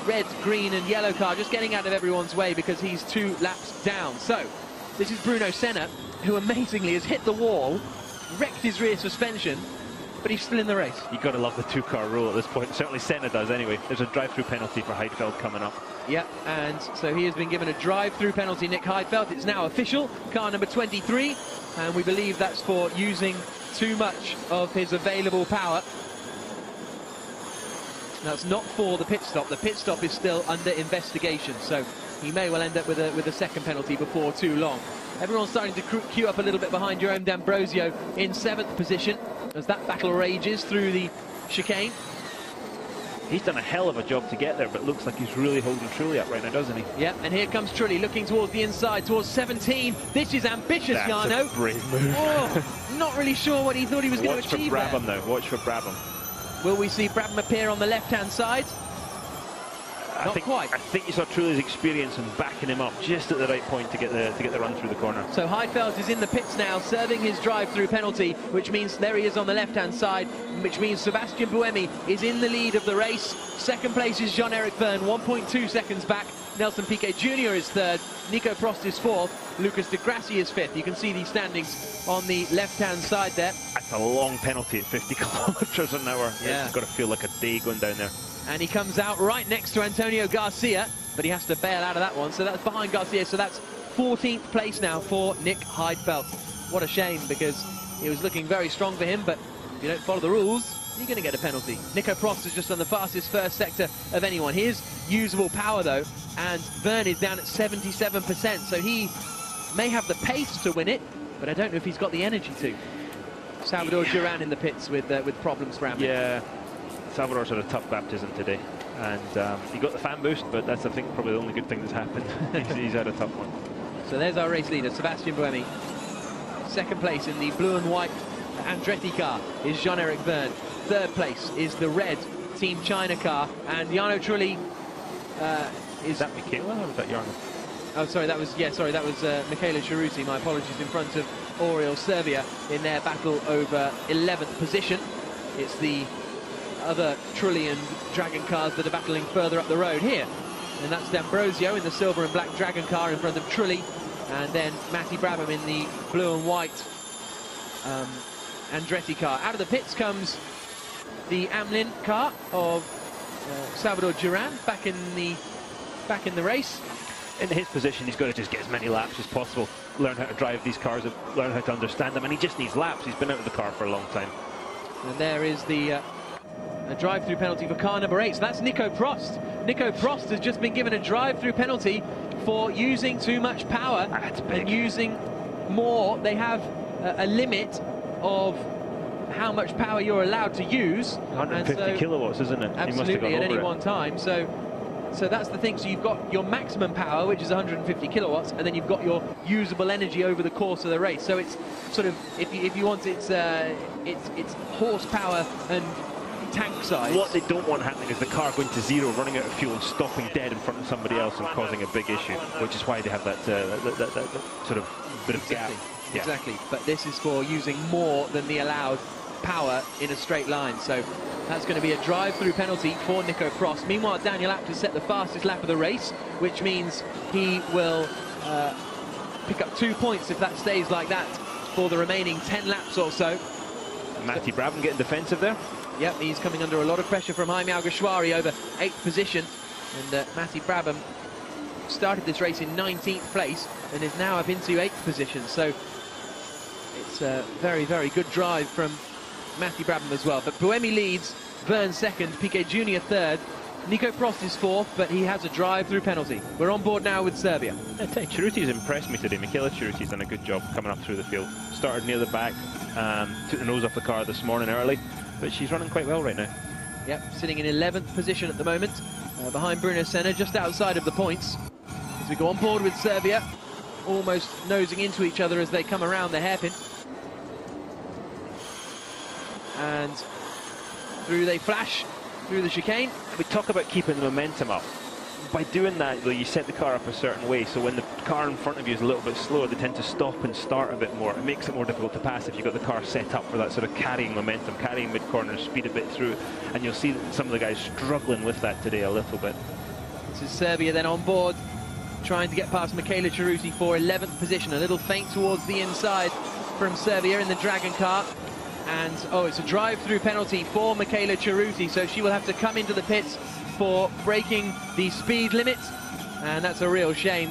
red, green and yellow car, just getting out of everyone's way because he's 2 laps down. So, this is Bruno Senna, who amazingly has hit the wall, wrecked his rear suspension, but he's still in the race. You've got to love the 2-car rule at this point. Certainly Senna does anyway. There's a drive-through penalty for Heidfeld coming up. Yeah, and so he has been given a drive-through penalty, Nick Heidfeld. It's now official, car number 23, and we believe that's for using too much of his available power. That's not for the pit stop. The pit stop is still under investigation, so he may well end up with a second penalty before too long. Everyone's starting to queue up a little bit behind Jerome D'Ambrosio in 7th position as that battle rages through the chicane. He's done a hell of a job to get there, but looks like he's really holding Trulli up right now, doesn't he? Yeah, and here comes Trulli looking towards the inside, towards 17. This is ambitious, Jarno. That's a brave move. Oh, not really sure what he thought he was going to achieve there. Watch for Brabham now, watch for Brabham. Will we see Brabham appear on the left-hand side? Not quite. I think you saw Trulli's experience in backing him up just at the right point to get the run through the corner. So Heidfeld is in the pits now, serving his drive-through penalty, which means there he is on the left-hand side, which means Sebastian Buemi is in the lead of the race. Second place is Jean-Eric Verne, 1.2 seconds back. Nelson Piquet Jr. is third, Nico Prost is fourth, Lucas de Grassi is fifth. You can see these standings on the left-hand side there. That's a long penalty at 50 kilometers an hour. Yeah. It's got to feel like a day going down there. And he comes out right next to Antonio Garcia, but he has to bail out of that one. So that's behind Garcia, so that's 14th place now for Nick Heidfeld. What a shame, because it was looking very strong for him, but if you don't follow the rules, you're going to get a penalty. Nico Prost is just on the fastest first sector of anyone. His usable power, though, and Verne is down at 77%, so he may have the pace to win it, but I don't know if he's got the energy to. Salvador Duran in the pits with problems for Amlin. Yeah, Salvador's had a tough baptism today, and he got the fan boost, but that's, I think, probably the only good thing that's happened. he's had a tough one. So there's our race leader, Sebastian Buemi. Second place in the blue and white Andretti car is Jean-Eric Verne. Third place is the red Team China car, and Jarno Trulli is that Michaela or was that Jarno? Oh, sorry, that was Michaela Cheruti. My apologies, in front of Oriol Servia in their battle over 11th position. It's the other Trulli and Dragon cars that are battling further up the road here, and that's D'Ambrosio in the silver and black Dragon car in front of Trulli, and then Matty Brabham in the blue and white Andretti car. Out of the pits comes the Amlin car of Salvador Duran, back in the race. In his position, he's got to just get as many laps as possible, learn how to drive these cars, learn how to understand them, and he just needs laps. He's been out of the car for a long time. And there is the a drive-through penalty for car number 8. So that's Nico Prost. Nico Prost has just been given a drive-through penalty for using too much power and using more. They have a limit of how much power you're allowed to use. 150 kilowatts, isn't it? Absolutely, at any one time. So that's the thing. So you've got your maximum power, which is 150 kilowatts, and then you've got your usable energy over the course of the race. So it's sort of, if you want, it's horsepower and tank size. What they don't want happening is the car going to zero, running out of fuel and stopping dead in front of somebody else and causing a big issue, which is why they have that sort of bit of gap. Yeah. Exactly, but this is for using more than the allowed power in a straight line. So that's going to be a drive-through penalty for Nico Prost. Meanwhile, Daniel Abt has set the fastest lap of the race, which means he will pick up 2 points if that stays like that for the remaining 10 laps or so. Matty Brabham getting defensive there. Yep, he's coming under a lot of pressure from Jaime Alguersuari over 8th position, and Matty Brabham started this race in 19th place and is now up into 8th position. So it's a very, very good drive from Matty Brabham as well. But Buemi leads, Verne second, Piquet Jr. third, Nico Prost is fourth, but he has a drive-through penalty. We're on board now with Serbia. I tell you, Ceruti's impressed me today. Michaela Ceruti's done a good job coming up through the field. Started near the back, took the nose off the car this morning early, but she's running quite well right now. Yep, sitting in 11th position at the moment, behind Bruno Senna, just outside of the points. As we go on board with Serbia, almost nosing into each other as they come around the hairpin. And through they flash, through the chicane. We talk about keeping the momentum up. By doing that, though, you set the car up a certain way, so when the car in front of you is a little bit slower, they tend to stop and start a bit more. It makes it more difficult to pass if you've got the car set up for that sort of carrying momentum, carrying mid-corner, speed a bit through, and you'll see some of the guys struggling with that today a little bit. This is Serbia then on board, trying to get past Michaela Ceruti for 11th position. A little feint towards the inside from Serbia in the Dragon car. And, oh, it's a drive-through penalty for Michaela Ceruti, so she will have to come into the pits for breaking the speed limit, and that's a real shame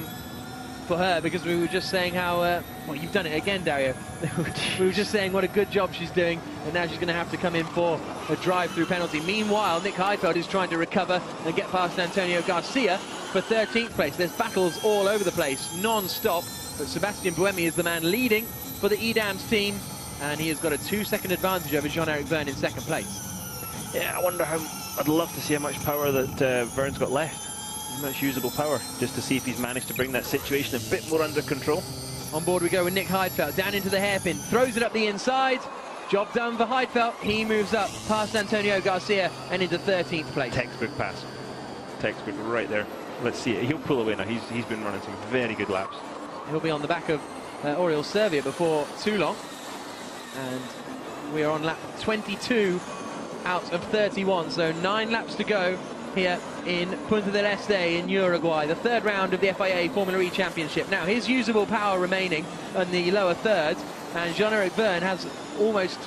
for her, because we were just saying how well, you've done it again, Dario. We were just saying what a good job she's doing, and now she's going to have to come in for a drive-through penalty. Meanwhile, Nick Heidfeld is trying to recover and get past Antonio Garcia for 13th place. There's battles all over the place, non-stop, but Sebastian Buemi is the man leading for the EDAMS team, and he has got a 2-second advantage over Jean-Eric Verne in second place. Yeah, I wonder how... I'd love to see how much power that Verne's got left. How much usable power, just to see if he's managed to bring that situation a bit more under control. On board we go with Nick Heidfeld, down into the hairpin, throws it up the inside. Job done for Heidfeld. He moves up past Antonio Garcia and into 13th place. Textbook pass. Textbook right there. Let's see it. He'll pull away now. He's been running some very good laps. He'll be on the back of Oriol Servia before too long. And we are on lap 22 out of 31, so 9 laps to go here in Punta del Este in Uruguay, the third round of the FIA Formula E Championship. Now, his usable power remaining on the lower third, and Jean-Eric Verne has almost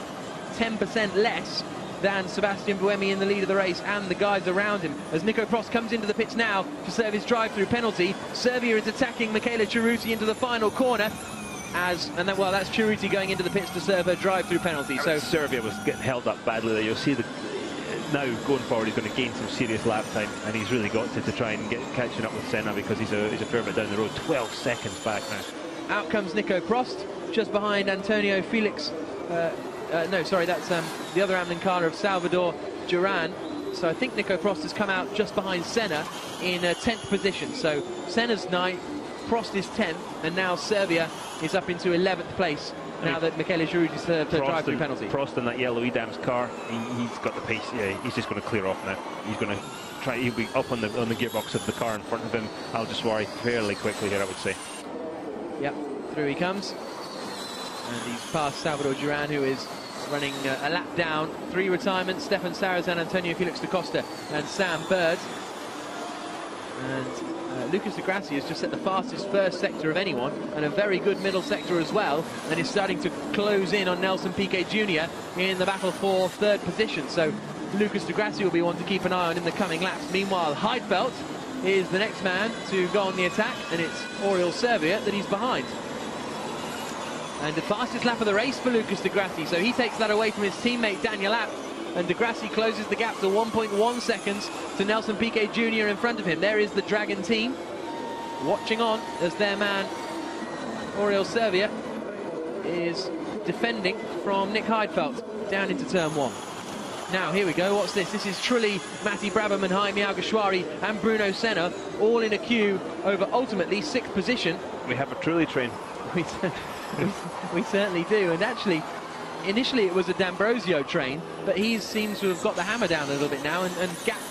10% less than Sebastian Buemi in the lead of the race and the guys around him. As Nico Prost comes into the pits now to serve his drive-through penalty, Serbia is attacking Michaela Ceruti into the final corner. That's Ceruti going into the pits to serve her drive-through penalty. So Serbia was getting held up badly there. You'll see that now going forward he's going to gain some serious lap time, and he's really got to try and get catching up with Senna, because he's a fair bit down the road. 12 seconds back now. Out comes Nico Prost, just behind Antonio Felix. No, sorry, that's the other Amlin car of Salvador Duran. So I think Nico Prost has come out just behind Senna in 10th position. So Senna's 9th, Prost is 10th, and now Serbia is up into 11th place now that Michaela Ceruti served her drive-through penalty. Prost in that yellow EDAMS car, he's got the pace. Yeah, he's just going to clear off now. He's going to try. He'll be up on the gearbox of the car in front of him. I'll just worry fairly quickly here, I would say. Yep, through he comes, and he's past Salvador Duran, who is running a lap down. 3 retirements: Stefan Sarazan, Antonio Felix da Costa, and Sam Bird. And Lucas Di Grassi has just set the fastest first sector of anyone, and a very good middle sector as well, and is starting to close in on Nelson Piquet Jr. in the battle for 3rd position. So Lucas Di Grassi will be one to keep an eye on in the coming laps. Meanwhile, Heidfeld is the next man to go on the attack, and it's Oriol Servia that he's behind. And the fastest lap of the race for Lucas Di Grassi, so he takes that away from his teammate Daniel Abt, and Di Grassi closes the gap to 1.1 seconds to Nelson Piquet Jr. in front of him. There is the Dragon team watching on as their man Oriol Servia is defending from Nick Heidfeld down into turn 1. Now here we go, what's this? This is Trulli, Matti Braverman, Jaime Alguersuari and Bruno Senna all in a queue over ultimately 6th position. We have a Trulli train. We certainly do, and actually initially it was a D'Ambrosio train, but he seems to have got the hammer down a little bit now and gapped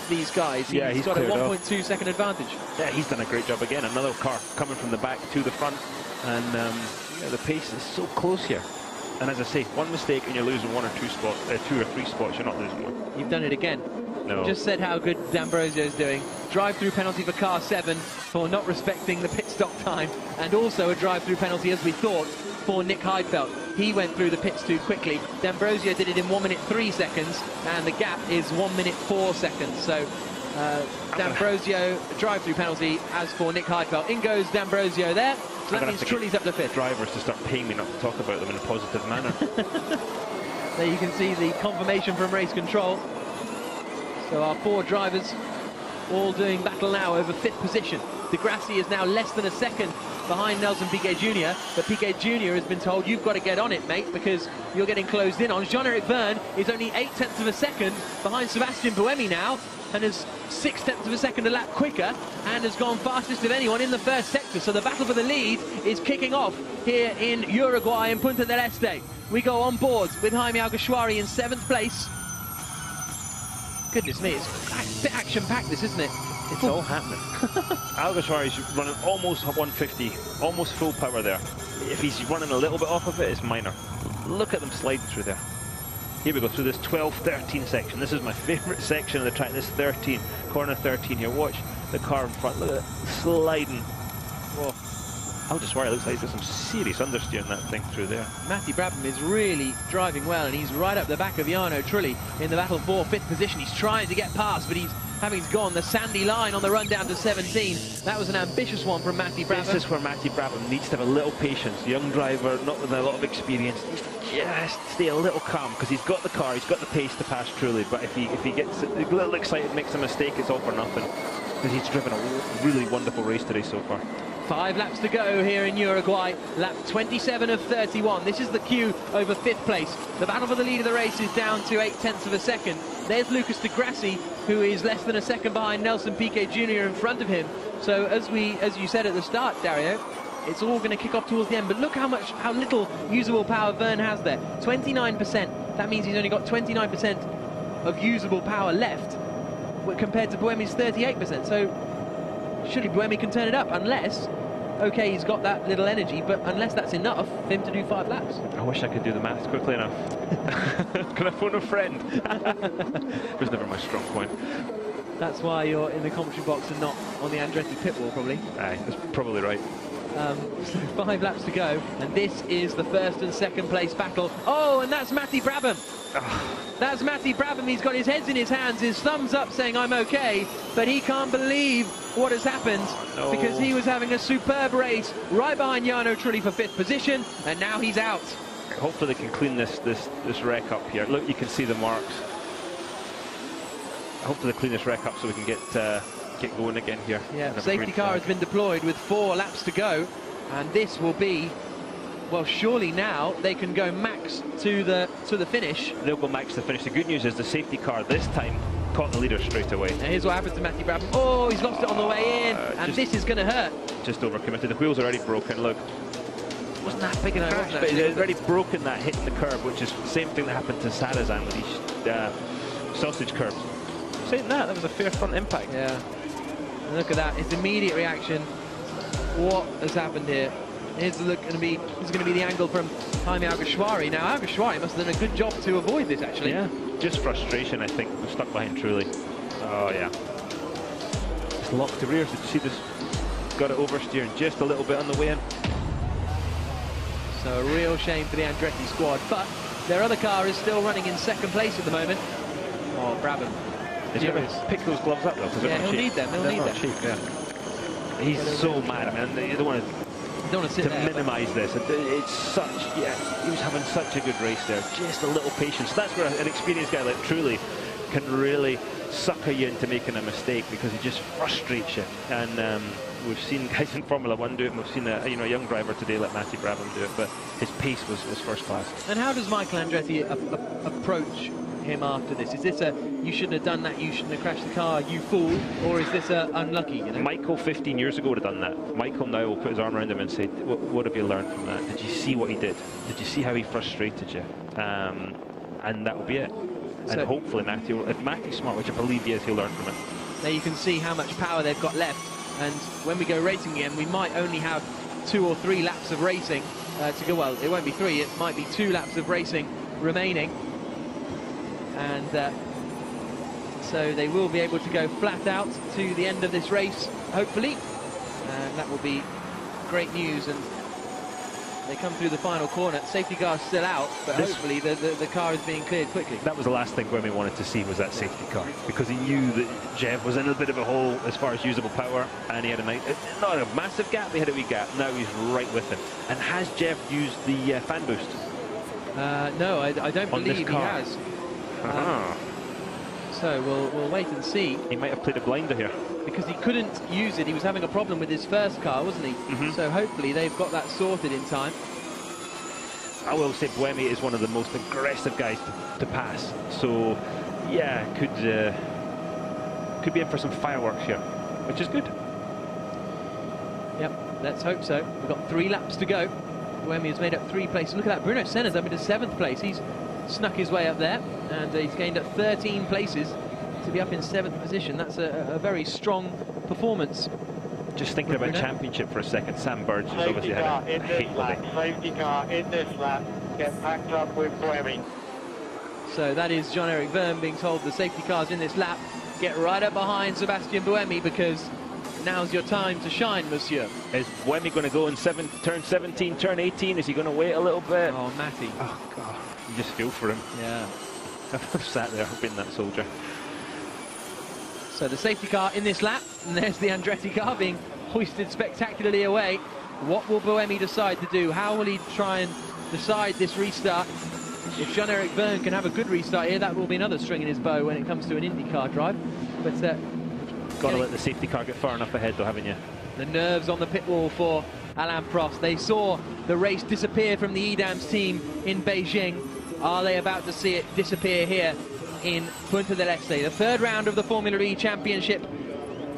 these guys. He's got a 1.2 second advantage. Yeah, he's done a great job again. Another car coming from the back to the front, and the pace is so close here. And as I say, one mistake and you're losing 1 or 2 spots, 2 or 3 spots, you're not losing one. You've done it again. No. Just said how good D'Ambrosio is doing. Drive-through penalty for car 7 for not respecting the pit stop time, and also a drive-through penalty, as we thought, for Nick Heidfeld. He went through the pits too quickly. D'Ambrosio did it in 1 minute 3 seconds, and the gap is 1 minute 4 seconds. So D'Ambrosio, drive-through penalty. As for Nick Heidfeld, in goes D'Ambrosio there. So that means Trulli's up to 5th. Drivers to start paying me not to talk about them in a positive manner. There you can see the confirmation from race control. So our 4 drivers all doing battle now over 5th position. Degrassi is now less than a second behind Nelson Piquet Jr., but Piquet Jr. has been told, you've got to get on it, mate, because you're getting closed in on. Jean-Eric Vergne is only 0.8 of a second behind Sebastian Buemi now, and is 0.6 of a second a lap quicker, and has gone fastest of anyone in the first sector. So the battle for the lead is kicking off here in Uruguay in Punta del Este. We go on board with Jaime Alguersuari in 7th place. Goodness me, it's a bit action-packed, this, isn't it? It's all happening. Alguersuari's running almost 150, almost full power there. If he's running a little bit off of it, it's minor. Look at them sliding through there. Here we go, through this 12-13 section. This is my favourite section of the track, this 13, corner 13 here. Watch the car in front, look at it, sliding. Whoa. Alguersuari looks like he's got some serious understeer in that thing through there. Matty Brabham is really driving well, and he's right up the back of Jarno Trulli in the battle for 5th position. He's trying to get past, but he's having gone the sandy line on the run down to 17. That was an ambitious one from Matty Brabham. This is where Matty Brabham needs to have a little patience. Young driver, not with a lot of experience, needs to just stay a little calm, because he's got the car, he's got the pace to pass Trulli, but if he gets a little excited, makes a mistake, it's all for nothing. Because he's driven a really wonderful race today so far. 5 laps to go here in Uruguay, lap 27 of 31. This is the queue over 5th place. The battle for the lead of the race is down to 0.8 of a second. There's Lucas Degrassi, who is less than a second behind Nelson Piquet Jr. in front of him. So as you said at the start, Dario, it's all going to kick off towards the end. But look how little usable power Vergne has there. 29%. That means he's only got 29% of usable power left, compared to Buemi's 38%. So surely Buemi can turn it up, unless, okay, he's got that little energy, but unless that's enough for him to do 5 laps. I wish I could do the maths quickly enough. Can I phone a friend? It was never my strong point. That's why you're in the commentary box and not on the Andretti pit wall, probably. Aye, that's probably right. So 5 laps to go, and this is the 1st and 2nd place battle. Oh, and that's Matty Brabham. That's Matty Brabham. He's got his heads in his hands, his thumbs up saying I'm okay, but he can't believe what has happened, because he was having a superb race right behind Jarno Trulli for 5th position, and now he's out. Hopefully they can clean this wreck up here. Look, you can see the marks. Hopefully they clean this wreck up so we can get going again here. Yeah, safety car has been deployed with 4 laps to go, and this will be, well, surely now they can go max to the finish. They'll go max to the finish. The good news is the safety car this time caught the leader straight away. And here's what happens to Matty Brabham. Oh, he's lost it on the way in, and this is going to hurt. Just overcommitted. The wheel's already broken. Look, wasn't that big enough? But he's already broken that, hitting the curb, which is the same thing that happened to Sarazan with these sausage curbs. Saying that was a fair front impact. Yeah. And look at that. It's immediate reaction. What has happened here? This is going to be the angle from Jaime Alguersuari. Now Alguersuari must have done a good job to avoid this, actually. Yeah, just frustration, I think. We're stuck behind Trulli. Oh yeah. It's locked to rears. Did you see this? Got it oversteering just a little bit on the way in. So a real shame for the Andretti squad, but their other car is still running in 2nd place at the moment. Oh, Brabham. He's going to pick those gloves up though, because yeah, he'll need them. He'll need them. Cheap, yeah. He's so mad, man. You don't want to minimise this. It's such, he was having such a good race there. Just a little patience. That's where an experienced guy like Trulli can really sucker you into making a mistake, because he just frustrates you. And we've seen guys in Formula 1 do it, and we've seen a young driver today like Matty Brabham do it, but his pace was first class. And how does Michael Andretti approach him after this? Is this a, you shouldn't have done that, you shouldn't have crashed the car, you fool, or is this a unlucky, you know? Michael 15 years ago would have done that. Michael now will put his arm around him and say, what have you learned from that? Did you see what he did? Did you see how he frustrated you? And that will be it. And so, hopefully Matty, if Matty's smart, which I believe he is, he'll learn from it. There you can see how much power they've got left, and when we go racing again, we might only have 2 or 3 laps of racing to go. Well, it won't be 3, it might be 2 laps of racing remaining. And so they will be able to go flat out to the end of this race, hopefully, and that will be great news. And they come through the final corner. Safety car's still out, but hopefully the car is being cleared quickly. That was the last thing Buemi wanted to see, was that safety car, because he knew that Jev was in a bit of a hole as far as usable power, and he had not a massive gap, he had a wee gap. Now he's right with him. And has Jev used the fan boost? No, I don't believe he has. So we'll wait and see. He might have played a blinder here. because he couldn't use it. He was having a problem with his first car, wasn't he? So hopefully they've got that sorted in time. I will say Buemi is one of the most aggressive guys to pass. So, yeah, could be in for some fireworks here, which is good. Yep, let's hope so. We've got 3 laps to go. Buemi has made up 3 places. Look at that, Bruno Senna's up into 7th place. He's snuck his way up there, and he's gained up 13 places to be up in 7th position. That's a very strong performance. Just thinking about championship for a second, Sam Bird has obviously had a hateful day. Safety car in this lap. Get packed up with Buemi. So that is Jean-Eric Verne being told the safety car's in this lap. Get right up behind Sebastian Buemi, because now's your time to shine, monsieur. Is Buemi going to go in turn 17, turn 18? Is he going to wait a little bit? Oh, Matty. Oh, God. You just feel for him. Yeah. I've sat there, I've been that soldier. So the safety car in this lap, and there's the Andretti car being hoisted spectacularly away. What will Buemi decide to do? How will he try and decide this restart? If Jean-Eric Verne can have a good restart here, that will be another string in his bow when it comes to an IndyCar drive. But got to let the safety car get far enough ahead, though, haven't you? The nerves on the pit wall for Alain Prost. They saw the race disappear from the EDAMS team in Beijing. Are they about to see it disappear here in Punta del Este? The 3rd round of the Formula E Championship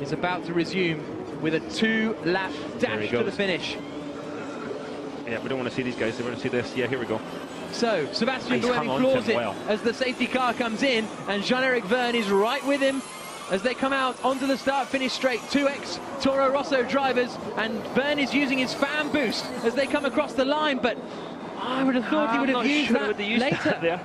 is about to resume with a 2-lap dash to the finish. Yeah, we don't want to see these guys. They want to see this. Yeah, here we go. So Sebastian Buemi floors it as the safety car comes in, and Jean-Eric Verne is right with him as they come out onto the start-finish straight. 2 ex-Toro Rosso drivers, and Verne is using his fan boost as they come across the line, but I would have thought he would have used that later. There.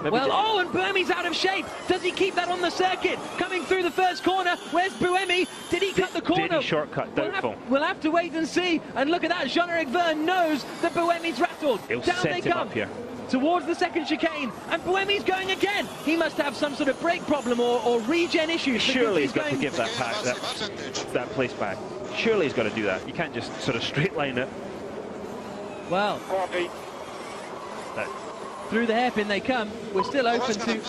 Well, and Buemi's out of shape. Does he keep that on the circuit? Coming through the first corner, where's Buemi? Did he cut the corner? Did he shortcut? Doubtful. We'll have to wait and see. And look at that, Jean-Eric Verne knows that Buemi's rattled. He'll Down set they him come. up here. Towards the second chicane, and Buemi's going again. He must have some sort of brake problem or regen issues. Surely he's got to give that place back. Surely he's got to do that. You can't just sort of straight line it. Well, through the hairpin they come. We're still open to...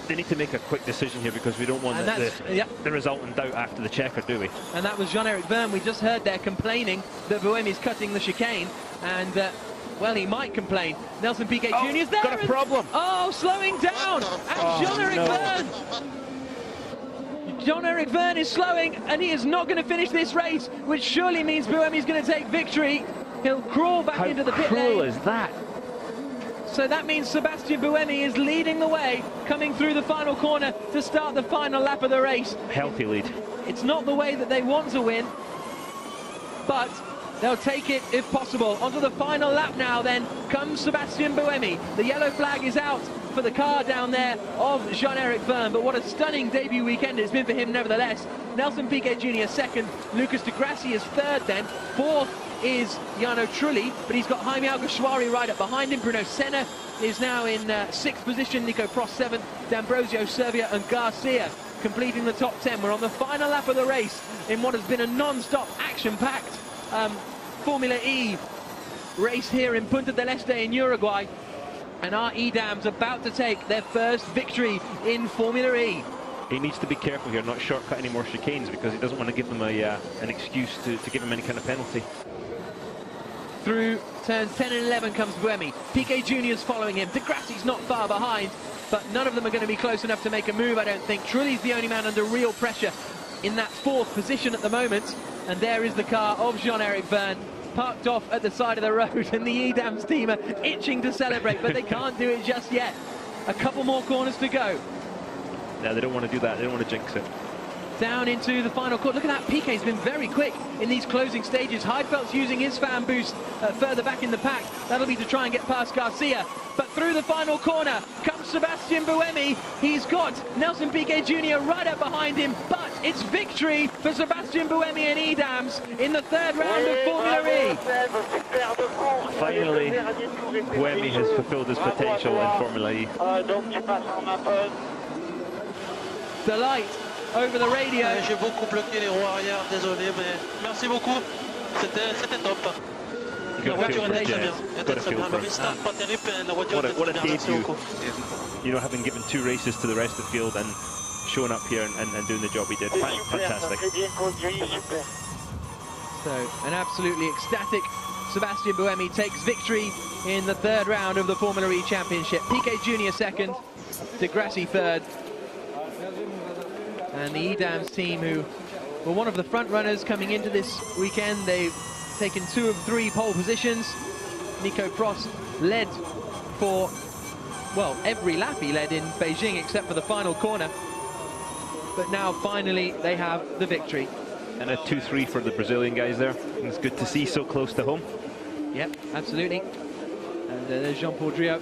They need to make a quick decision here, because we don't want the result in doubt after the checker, do we? And that was Jean-Eric Verne. We just heard there complaining that Buemi's cutting the chicane, and well, he might complain. Nelson Piquet Jr. is there. Got a problem. Oh, slowing down. And Jean-Eric Verne. Jean-Eric Verne is slowing, and he is not going to finish this race, which surely means Buemi's going to take victory. He'll crawl back into the pit lane. How cruel is that? So that means Sebastian Buemi is leading the way, coming through the final corner to start the final lap of the race. Healthy lead. It's not the way that they want to win, but they'll take it if possible. Onto the final lap now then comes Sebastian Buemi. The yellow flag is out for the car down there of Jean-Eric Verne, but what a stunning debut weekend it's been for him nevertheless. Nelson Piquet Jr. 2nd, Lucas de Grassi is 3rd then, 4th is Jarno Trulli, but he's got Jaime Alguersuari right up behind him. Bruno Senna is now in 6th position, Nico Prost 7th, D'Ambrosio, Servia and Garcia completing the top 10. We're on the final lap of the race in what has been a non-stop action-packed Formula E race here in Punta del Este in Uruguay, and our EDAM's about to take their first victory in Formula E. He needs to be careful here, not shortcut any more chicanes, because he doesn't want to give them an excuse to give him any kind of penalty. Through turns 10 and 11 comes Buemi. Piquet Jr. is following him. De Grassi's not far behind, but none of them are going to be close enough to make a move, I don't think. Trulli's the only man under real pressure in that 4th position at the moment. And there is the car of Jean-Eric Verne, parked off at the side of the road, and the EDAMS team are itching to celebrate, but they can't do it just yet. A couple more corners to go. No, they don't want to do that. They don't want to jinx it. Down into the final corner. Look at that, Piquet's been very quick in these closing stages. Heifeld's using his fan boost further back in the pack. That'll be to try and get past Garcia. But through the final corner comes Sebastian Buemi. He's got Nelson Piquet Jr. right up behind him, but it's victory for Sebastian Buemi and EDAMS in the 3rd round of Formula E. Finally, Buemi has fulfilled his potential in Formula E. Delight over the radio. J'ai beaucoup bloqué les roues arrière, désolé, mais merci beaucoup. C'était top. La voiture était très bien. Le restart pas terrible, la voiture était très bien. Merci beaucoup. You know, having given 2 races to the rest of the field, and showing up here and doing the job he did. Fantastic. So, an absolutely ecstatic Sebastian Buemi takes victory in the third round of the Formula E Championship. Piquet Jr. second, De Grassi third. And the EDAMS team, who were one of the front runners coming into this weekend, they've taken 2 of 3 pole positions. Nico Prost led for, well, every lap he led in Beijing except for the final corner. But now finally they have the victory. And a 2-3 for the Brazilian guys there. And it's good to see so close to home. Yep, absolutely. And there's Jean-Paul Driot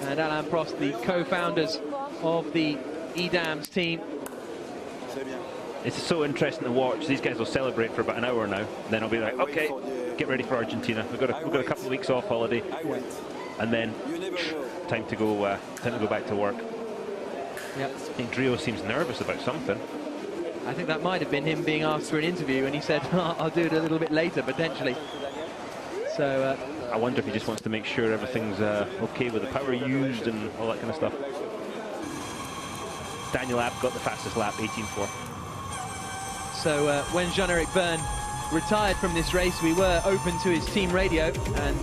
and Alain Prost, the co-founders of the EDAMS team. It's so interesting to watch. These guys will celebrate for about an hour now. Then I'll be like, okay, get ready for Argentina. We've got a couple of weeks off holiday, and then time to go back to work. Yep. I think Driot seems nervous about something. I think that might have been him being asked for an interview, and he said, I'll do it a little bit later, potentially. So I wonder if he just wants to make sure everything's okay with the power used and all that kind of stuff. Daniel Abt got the fastest lap, 18.4. So when Jean-Eric Vergne retired from this race, we were open to his team radio, and